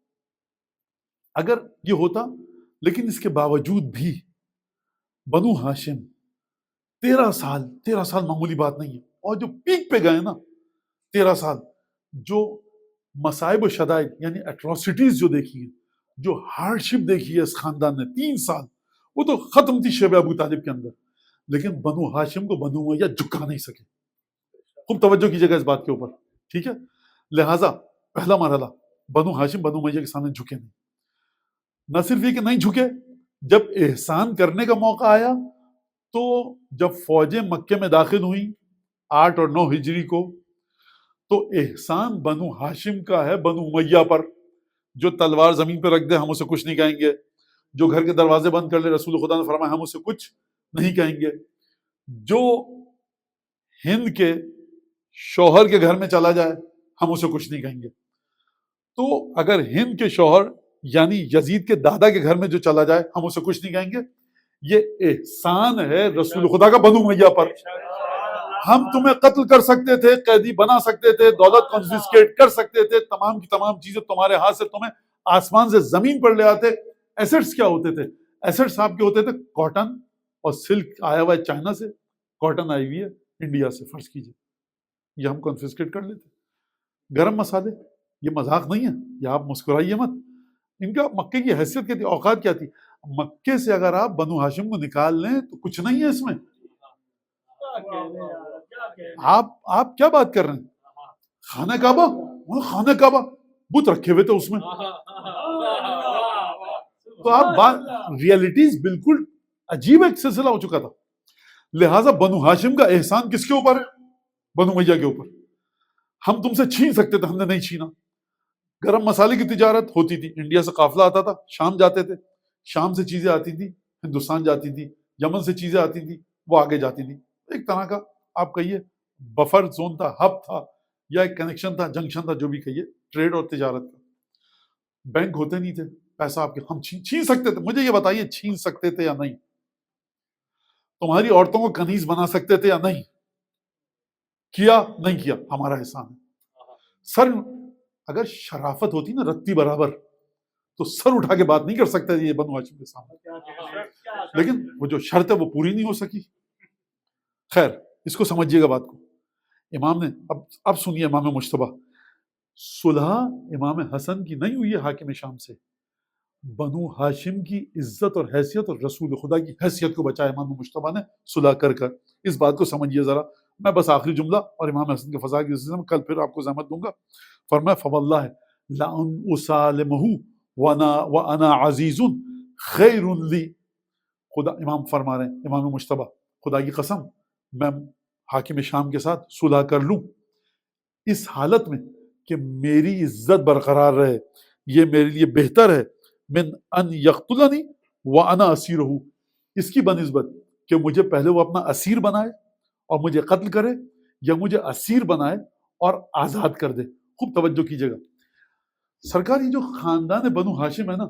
اگر یہ ہوتا, لیکن اس کے باوجود بھی بنو ہاشم 13 سال معمولی بات نہیں ہے. اور جو پیک پہ گئے نا 13 سال, جو مصائب و شدائد یعنی اٹراسٹیز جو دیکھی ہیں, جو ہارڈ شپ دیکھی ہے اس خاندان نے 3 سال, وہ تو ختم تھی شیب ابو طالب کے اندر. لیکن بنو ہاشم کو بنو امیہ جھکا نہیں سکے. خوب توجہ کیجیے گا اس بات کے اوپر, ٹھیک ہے. لہٰذا پہلا مرحلہ, بنو ہاشم بنو امیہ کے سامنے جھکے نہیں. نہ صرف یہ کہ نہیں جھکے, جب احسان کرنے کا موقع آیا تو جب فوجیں مکے میں داخل ہوئیں 8 اور 9 ہجری کو, تو احسان بنو ہاشم کا ہے بنو امیہ پر. جو تلوار زمین پہ رکھ دے ہم اسے کچھ نہیں کہیں گے, جو گھر کے دروازے بند کر لے رسول خدا نے فرمایا ہم اسے کچھ نہیں کہیں گے, جو ہند کے شوہر کے گھر میں چلا جائے ہم اسے کچھ نہیں کہیں گے. تو اگر ہند کے شوہر یعنی یزید کے دادا کے گھر میں جو چلا جائے ہم اسے کچھ نہیں کہیں گے. یہ احسان ہے رسول خدا کا بنو امیہ پر. ہم تمہیں قتل کر سکتے تھے, قیدی بنا سکتے تھے, دولت کنفسکیٹ کر سکتے تھے, تمام کی تمام چیزیں تمہارے ہاتھ سے تمہیں آسمان سے زمین پر لے آتے. ایسٹس کیا ہوتے تھے, ایسٹس آپ کے ہوتے تھے کاٹن اور سلک آیا ہوا ہے چائنا سے, کاٹن آئی ہوئی ہے انڈیا سے, فرض کیجیے یہ ہم کنفسکیٹ کر لیتے. گرم مسالے, یہ مذاق نہیں ہے, یہ آپ مسکرائیے مت. ان کا مکے کی حیثیت کیا تھی, اوقات کیا تھی. مکے سے اگر آپ بنو ہاشم کو نکال لیں تو کچھ نہیں ہے اس میں. آپ کیا بات کر رہے ہیں, خانہ کعبہ, خانہ کعبہ بت رکھے ہوئے تھے اس میں. تو آپ ریئلٹیز بالکل عجیب ایک سلسلہ ہو چکا تھا. لہٰذا بنو ہاشم کا احسان کس کے اوپر ہے, بنو امیہ کے اوپر. ہم تم سے چھین سکتے تھے, ہم نے نہیں چھینا. گرم مسالے کی تجارت ہوتی تھی, انڈیا سے قافلہ آتا تھا, شام جاتے تھے, شام سے چیزیں آتی تھی ہندوستان جاتی تھی, یمن سے چیزیں آتی تھی وہ آگے جاتی تھی. ایک طرح کا آپ کہیے بفر زون تھا, ہب تھا, یا ایک کنیکشن تھا, جنکشن تھا, جو بھی کہیے, ٹریڈ اور تجارت کا. بینک ہوتے نہیں تھے, پیسہ آپ کے, ہم چھین سکتے تھے. مجھے یہ بتائیے چھین سکتے تھے یا نہیں. تمہاری عورتوں کو کنیز بنا سکتے تھے یا نہیں, کیا نہیں کیا, ہمارا احسان ہے. سر اگر شرافت ہوتی نا رتی برابر تو سر اٹھا کے بات نہیں کر سکتا یہ بنو ہاشم کے سامنے، لیکن وہ جو شرط ہے وہ پوری نہیں ہو سکی۔ خیر اس کو سمجھیے گا بات کو۔ امام نے اب سنیے امام مجتبیٰ، صلح امام حسن کی نہیں ہوئی ہے حاکم شام سے، بنو ہاشم کی عزت اور حیثیت اور رسول خدا کی حیثیت کو بچایا امام مجتبیٰ نے صلح کر کر۔ اس بات کو سمجھیے ذرا۔ میں بس آخری جملہ اور امام حسن کے فضائل کے سلسلے میں کل پھر آپ کو زحمت دوں گا۔ فرمایا فواللہ لأن اسالمہ وانا عزیز خیر لی، خدا امام فرما رہے ہیں امام مجتبیٰ، خدا کی قسم میں حاکم شام کے ساتھ صلح کر لوں اس حالت میں کہ میری عزت برقرار رہے، یہ میرے لیے بہتر ہے من ان یقتلنی وانا اسیرہ، اس کی بنسبت کہ مجھے پہلے وہ اپنا اسیر بنائے اور مجھے قتل کرے، یا مجھے اسیر بنائے اور آزاد کر دے۔ خوب توجہ کیجیے گا سرکار، یہ جو خاندان بنو ہاشم ہے نا،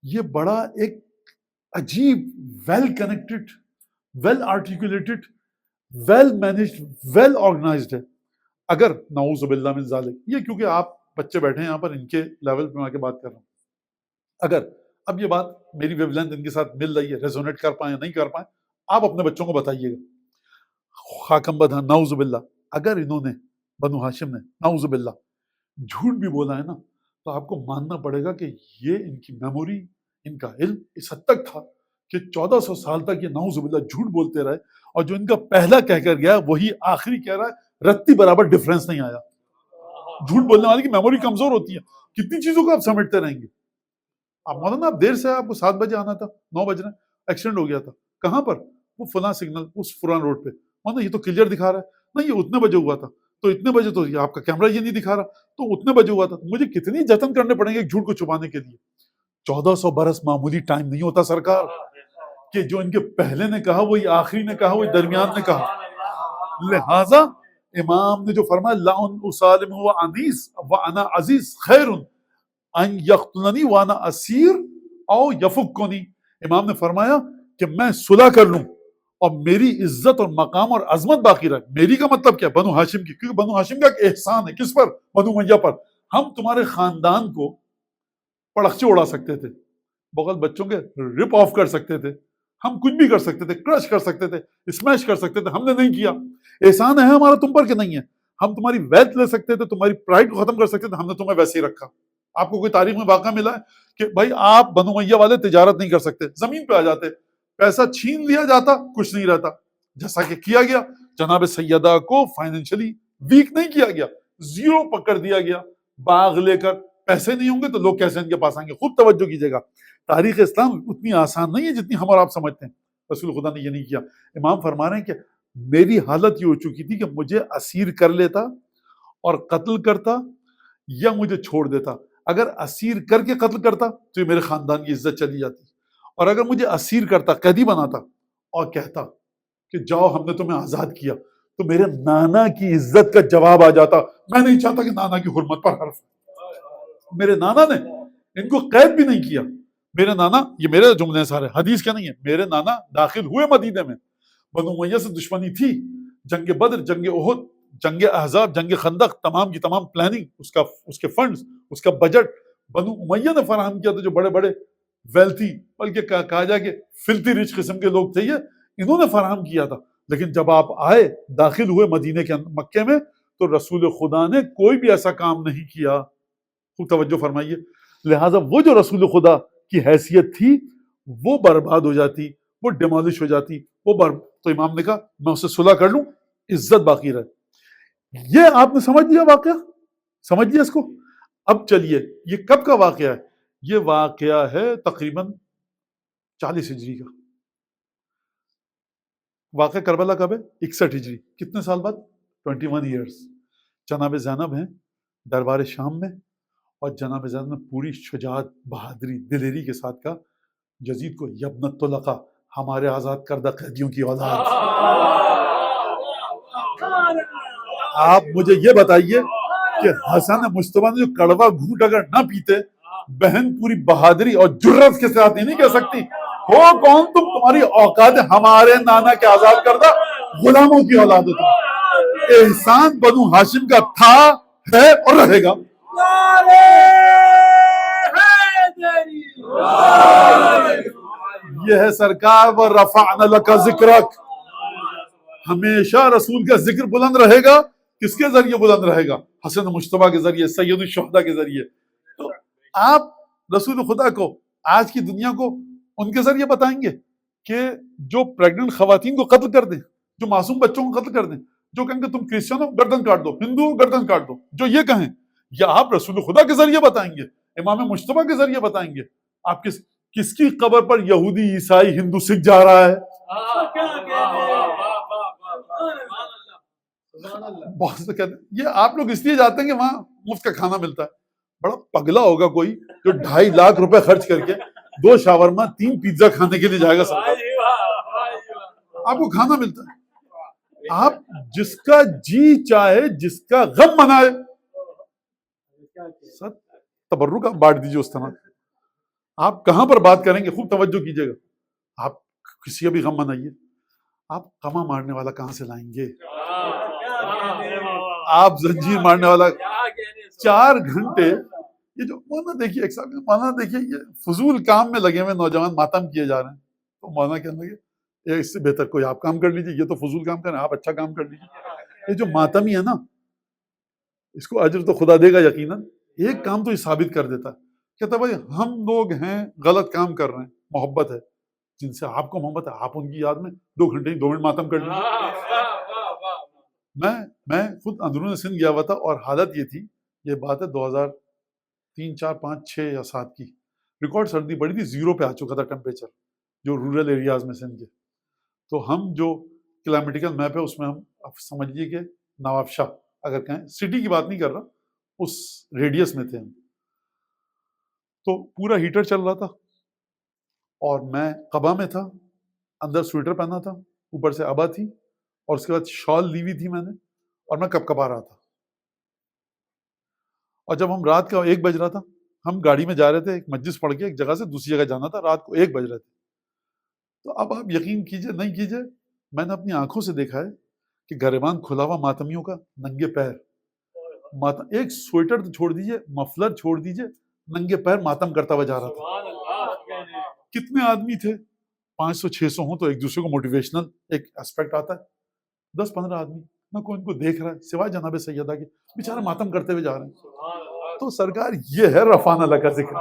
یہ بڑا ایک عجیب، well connected, well articulated, well managed, well organised ہے۔ اگر نعوذ باللہ من ذالک، یہ کیونکہ آپ بچے بیٹھے ہیں یہاں پر، ان کے لیول پہ میں آ کے بات کر رہا ہوں، اگر اب یہ بات میری ویو لینتھ ان کے ساتھ مل رہی ہے، ریزونیٹ کر پائیں یا نہیں کر پائیں، آپ اپنے بچوں کو بتائیے گا۔ خاکم بدھا نعوذ باللہ، اگر انہوں نے بنو ہاشم نے نعوذ باللہ جھوٹ بھی بولا ہے نا، تو آپ کو ماننا پڑے گا کہ یہ ان کی میموری، ان کا علم اس حد تک تھا کہ 1400 سال تک یہ نعوذ باللہ جھوٹ بولتے رہے، اور جو ان کا پہلا کہہ کر گیا وہی آخری کہہ رہا ہے، رتی برابر ڈفرنس نہیں آیا۔ جھوٹ بولنے والے کی میموری کمزور ہوتی ہے، کتنی چیزوں کو آپ سمجھتے رہیں گے۔ آپ مولانا آپ دیر سے، آپ کو 7 بجے آنا تھا، 9 بج رہے ہیں، ایکسیڈنٹ ہو گیا تھا، کہاں پر؟ وہ فلاں سگنل، اس فلاں روڈ پہ۔ مولانا یہ تو کلیئر دکھا رہا ہے، نہیں یہ اتنے بجے ہوا تھا، تو اتنے بجے تو یہ آپ کا کیمرہ یہ نہیں دکھا رہا، تو اتنے بجے ہوا تھا۔ مجھے کتنی جتن کرنے پڑیں گے ایک جھوٹ کو چھپانے کے لیے؟ 1400 برس معمولی ٹائم نہیں ہوتا سرکار، کہ جو ان کے پہلے نے کہا وہی آخری نے کہا وہی درمیان نے کہا۔ لہذا امام نے جو فرمایا لعن اسالم ہوا انیس وانا عزیز خیر ان یقتلنی وانا اسیر او یفکنی، امام نے فرمایا کہ میں صلح کر لوں اور میری عزت اور مقام اور عظمت باقی رہے۔ میری کا مطلب کیا؟ بنو ہاشم کی، کیونکہ بنو ہاشم کا ایک احسان ہے، کس پر؟ بنو امیہ پر۔ ہم تمہارے خاندان کو پڑخچے اڑا سکتے تھے، بغل بچوں کے رپ آف کر سکتے تھے، ہم کچھ بھی کر سکتے تھے، کرش کر سکتے تھے، اسمیش کر سکتے تھے، ہم نے نہیں کیا۔ احسان ہے ہمارا تم پر کہ نہیں ہے؟ ہم تمہاری ویلتھ لے سکتے تھے، تمہاری پرائڈ کو ختم کر سکتے تھے، ہم نے تمہیں ویسے ہی رکھا۔ آپ کو کوئی تاریخ میں واقعہ ملا ہے کہ بھائی آپ بنو امیہ والے تجارت نہیں کر سکتے، زمین پہ آ جاتے، پیسہ چھین لیا جاتا، کچھ نہیں رہتا، جیسا کہ کیا گیا۔ جناب سیدہ کو فائنینشلی ویک نہیں کیا گیا، زیرو پکڑ دیا گیا، باغ لے کر پیسے نہیں ہوں گے تو لوگ کیسے ان کے پاس آئیں گے؟ خوب توجہ کیجیے گا، تاریخ اسلام اتنی آسان نہیں ہے جتنی ہم اور آپ سمجھتے ہیں۔ رسول خدا نے یہ نہیں کیا۔ امام فرما رہے ہیں کہ میری حالت یہ ہو چکی تھی کہ مجھے اسیر کر لیتا اور قتل کرتا یا مجھے چھوڑ دیتا۔ اگر اسیر کر کے قتل کرتا تو یہ میرے خاندان کی عزت چلی جاتی، اور اگر مجھے اسیر کرتا، قیدی بناتا اور کہتا کہ جاؤ ہم نے تمہیں آزاد کیا، تو میرے نانا کی عزت کا جواب آ جاتا۔ میں نہیں چاہتا کہ نانا کی حرمت پر حرف، میرے نانا نے ان کو قید بھی نہیں کیا۔ میرے نانا، یہ میرے جملے ہیں سارے، حدیث کے نہیں ہے، میرے نانا داخل ہوئے مدینے میں، بنو امیہ سے دشمنی تھی، جنگ بدر، جنگ احد، جنگ احزاب، جنگ خندق، تمام کی تمام پلاننگ، اس کے فنڈز، اس کا بجٹ بنو امیہ نے فراہم کیا تھا، جو بڑے بڑے ویلتھی، بلکہ کہا جائے کہ فلتی رچ قسم کے لوگ تھے، یہ انہوں نے فراہم کیا تھا۔ لیکن جب آپ آئے، داخل ہوئے مدینے کے مکے میں، تو رسول خدا نے کوئی بھی ایسا کام نہیں کیا۔ خوب توجہ فرمائیے۔ لہٰذا وہ جو رسول خدا کی حیثیت تھی وہ برباد ہو جاتی، وہ ڈیمالش ہو جاتی، تو امام نے کہا میں اسے صلح کر لوں، عزت باقی رہے۔ یہ آپ نے سمجھ لیا واقعہ، سمجھ لیا اس کو۔ اب چلیے، یہ کب کا واقعہ ہے؟ یہ واقعہ ہے تقریباً 40 ہجری کا واقعہ۔ کربلا کب ہے؟ 61 ہجری، کتنے سال بعد؟ 21 ایئرس۔ جناب زینب ہیں دربار شام میں، اور جناب زینب نے پوری شجاعت، بہادری، دلیری کے ساتھ کہا یزید کو، یبن الطلقاء، ہمارے آزاد کردہ قیدیوں کی اولاد، آپ مجھے یہ بتائیے کہ حسن مجتبیٰ نے جو کڑوا گھونٹ اگر نہ پیتے، بہن پوری بہادری اور جرت کے ساتھ نہیں کہہ سکتی ہو کون تم، تمہاری اوقات ہمارے نانا کے آزاد کردہ غلاموں کی اولاد ہو تم۔ احسان بنو ہاشم کا تھا، ہے اور رہے گا۔ یہ ہے سرکار وَرَفَعْنَا لَكَ ذِكْرَكَ. ہمیشہ رسول کا ذکر بلند رہے گا. کس کے ذریعے بلند رہے گا؟ حسن مجتبیٰ کے ذریعے، سید الشہداء کے ذریعے. تو آپ رسول خدا کو، آج کی دنیا کو ان کے ذریعے بتائیں گے کہ جو پریگننٹ خواتین کو قتل کر دیں، جو معصوم بچوں کو قتل کر دیں، جو کہیں گے تم کرسچن ہو گردن کاٹ دو، ہندو ہو گردن کاٹ دو، جو یہ کہیں، یا آپ رسول خدا کے ذریعے بتائیں گے، امام مجتبیٰ کے ذریعے بتائیں گے؟ آپ کس کی قبر پر یہودی، عیسائی، ہندو، سکھ جا رہا ہے؟ بہت سے کہتے ہیں یہ آپ لوگ اس لیے جاتے ہیں کہ وہاں مفت کا کھانا ملتا ہے. بڑا پگلا ہوگا کوئی جو 2.5 لاکھ روپے خرچ کر کے 2 شاورما 3 پیزا کھانے کے لیے جائے گا. سرکار آپ کو کھانا ملتا ہے. آپ جس کا جی چاہے، جس کا غم منائے، سر تبرک آپ بانٹ دیجیے اس طرح. آپ کہاں پر بات کریں گے خوب توجہ کیجیے گا. آپ کسی کا بھی غم منائیے. آپ قمع مارنے والا کہاں سے لائیں گے؟ آپ زنجیر مارنے والا 4 گھنٹے. یہ جو مولانا دیکھیے، ایک ساتھ مولانا دیکھیے، یہ فضول کام میں لگے ہوئے نوجوان ماتم کیے جا رہے ہیں. تو مولانا کہنے لگے اس سے بہتر کوئی آپ کام کر لیجیے، یہ تو فضول کام کریں، آپ اچھا کام کر لیجیے. یہ جو ماتمی ہے نا، اس کو اجر تو خدا دے گا یقیناً. ایک کام تو یہ ثابت کر دیتا ہے، کہتا بھائی ہم لوگ ہیں غلط کام کر رہے ہیں، محبت ہے جن سے آپ کو محبت ہے، آپ ان کی یاد میں 2 گھنٹے 2 منٹ ماتم کر لیجیے. میں خود اندرون سندھ گیا ہوا تھا، اور حالت یہ تھی، یہ بات ہے 2003 4 5 6 یا 7 کی. ریکارڈ سردی بڑی تھی، 0 پہ آ چکا تھا ٹیمپریچر جو رورل ایریاز میں سندھ کے. تو ہم جو کلائمیٹیکل میپ ہے اس میں ہم سمجھ لیجیے کہ نواب شاہ، اگر کہیں سٹی کی بات نہیں کر رہا، اس ریڈیس میں تھے ہم. تو پورا ہیٹر چل رہا تھا، اور میں قبا میں تھا، اندر سویٹر پہنا تھا، اوپر سے ابا تھی، اور اس کے بعد شال لی ہوئی تھی میں نے، اور میں کب کبا رہا تھا. اور جب ہم رات کا 1 بج رہا تھا، ہم گاڑی میں جا رہے تھے، ایک مجلس پڑھ کے ایک جگہ سے دوسری جگہ جانا تھا، رات کو 1 بج رہے تھے. تو اب آپ یقین کیجئے نہیں کیجئے، میں نے اپنی آنکھوں سے دیکھا ہے کہ گریبان کھلا ہوا ماتمیوں کا، ننگے پیر ایک سویٹر تو چھوڑ دیجئے، مفلر چھوڑ دیجئے، ننگے پیر ماتم کرتا ہوا جا رہا تھا. کتنے آدمی تھے؟ 500 600 ہوں تو ایک دوسرے کو موٹیویشنل ایک اسپیکٹ آتا ہے. 10-15 آدمی، نہ کوئی ان کو دیکھ رہا ہے سوائے جناب سیدہ کے، بیچارے ماتم کرتے ہوئے جا رہے ہیں. تو سرکار یہ ہے رفعنا لک ذکر،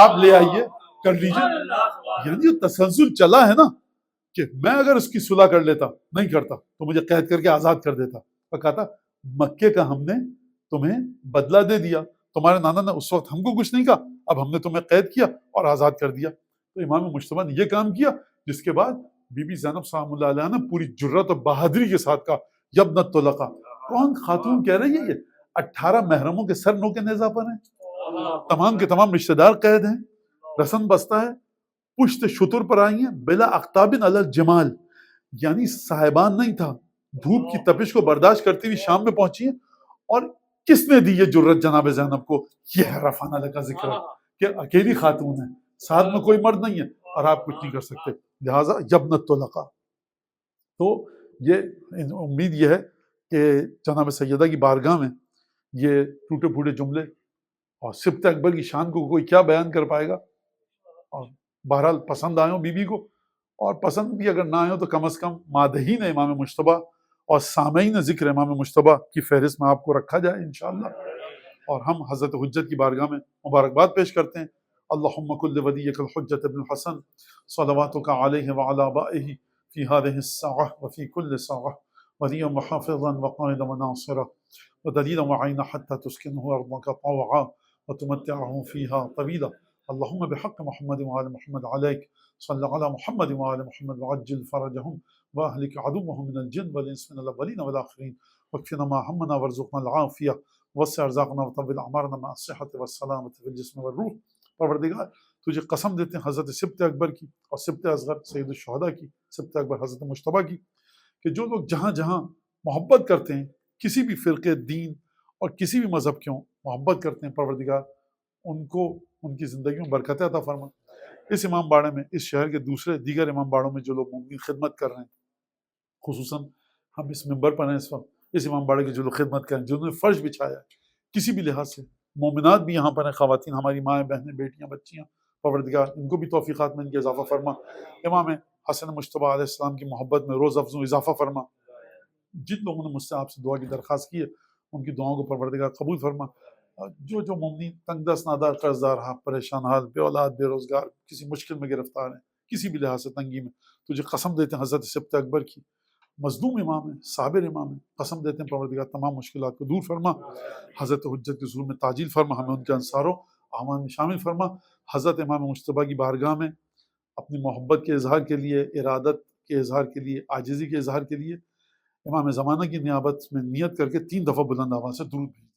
آپ لے آئیے کر لیجیے. یعنی تسلسل چلا ہے نا، کہ میں اگر اس کی صلح کر لیتا، نہیں کرتا تو مجھے قید کر کے آزاد کر دیتا، اور کہا تھا مکے کا ہم نے تمہیں بدلہ دے دیا، تمہارے نانا نے اس وقت ہم کو کچھ نہیں کہا، اب ہم نے تمہیں قید کیا اور آزاد کر دیا. تو امام مجتبیٰ نے یہ کام کیا، جس کے بعد بی بی زینب سلام اللہ علیہ نے پوری جرت اور بہادری کے ساتھ کہا یبنت طلقہ. کون خاتون کہہ رہی ہے یہ؟ 18 محرموں کے سر نو کے نیزہ پر ہیں، تمام کے تمام رشتہ دار قید ہیں، رسن بستہ ہے، پشت شتر پر آئی ہیں، بلا اقتابن علی الجمال، یعنی صاحبان نہیں تھا، دھوپ کی تپش کو برداشت کرتی ہوئی شام میں پہنچی ہیں. اور کس نے دی یہ جرت جناب زینب کو؟ یہ ہے رفعنا لک ذکر، کہ اکیلی خاتون ہے، ساتھ میں کوئی مرد نہیں ہے، اور آپ کچھ نہیں کر سکتے، لہٰذا یبنت طلقہ. تو یہ امید یہ ہے کہ جناب سیدہ کی بارگاہ میں یہ ٹوٹے پھوٹے جملے اور سبط اکبر کی شان کو کوئی کیا بیان کر پائے گا. اور بہرحال پسند آئے ہوں بی بی کو، اور پسند بھی اگر نہ آئے ہوں تو کم از کم مادحین امام مجتبیٰ اور سامعین ذکر امام مجتبیٰ کی فہرست میں آپ کو رکھا جائے انشاءاللہ. اور ہم حضرت حجت کی بارگاہ میں مبارکباد پیش کرتے ہیں. اللہم کل ولیک الحجت ابن الحسن صلواتک علیہ وعلی آبائہ فی هذه الساعة وفی کل ساعة ولیا وحافظا وقائدا وناصرا ودلیلا وعینا حتی تسکنہ ارضک طوعا وتمتعہ فیہا طویلا. اللہم بحق محمد وآل محمد علیک صلی علی محمد وآل محمد وعجل فرجہم واہلک عدوہم من الجن والانس من الاولین والآخرین واکفنا ما ہمنا وارزقنا العافیہ وسع ارزاقنا وطول اعمارنا مع الصحة والسلامة في الجسم والروح. پروردگار تجھے قسم دیتے ہیں حضرت سبط اکبر کی اور سبط اصغر سید الشہداء کی، سبط اکبر حضرت مجتبیٰ کی، کہ جو لوگ جہاں جہاں محبت کرتے ہیں، کسی بھی فرقے دین اور کسی بھی مذہب کے ہوں، محبت کرتے ہیں، پروردگار ان کو ان کی زندگی میں برکت عطا فرما. اس امام باڑے میں، اس شہر کے دوسرے دیگر امام باڑوں میں جو لوگ مومنین خدمت کر رہے ہیں، خصوصاً ہم اس ممبر پر ہیں اس وقت، اس امام باڑے کے جو لوگ خدمت کریں، جنہوں نے فرش بچھایا ہے کسی بھی لحاظ سے، مومنات بھی یہاں پر ہیں، خواتین ہماری مائیں بہنیں بیٹیاں بچیاں پروردگار ان کو بھی توفیقات میں ان کے اضافہ فرما، امام حسن مجتبیٰ علیہ السلام کی محبت میں روز افزوں اضافہ فرما، جن لوگوں نے مجھ سے آپ سے دعا کی درخواست کی ہے ان کی دعاؤں کو پروردگار قبول فرما، جو جو مومنین تنگ دست نادار قرضدار ہیں، پریشان حال، بے اولاد بے روزگار، کسی مشکل میں گرفتار ہیں، کسی بھی لحاظ سے تنگی میں، تجھے قسم دیتے ہیں حضرت سبت اکبر کی، مظلوم امام ہے، صابر امام ہے، قسم دیتے ہیں پروردگار تمام مشکلات کو دور فرما، حضرت حجت کے ظہور میں تعجیل فرما، ہمیں ان کے انصاروں اعوان میں شامل فرما، حضرت امام مجتبیٰ کی بارگاہ میں اپنی محبت کے اظہار کے لیے، ارادت کے اظہار کے لیے، عاجزی کے اظہار کے لیے امام زمانہ کی نیابت میں نیت کر کے 3 دفعہ بلند آواز سے درود بھیجیں۔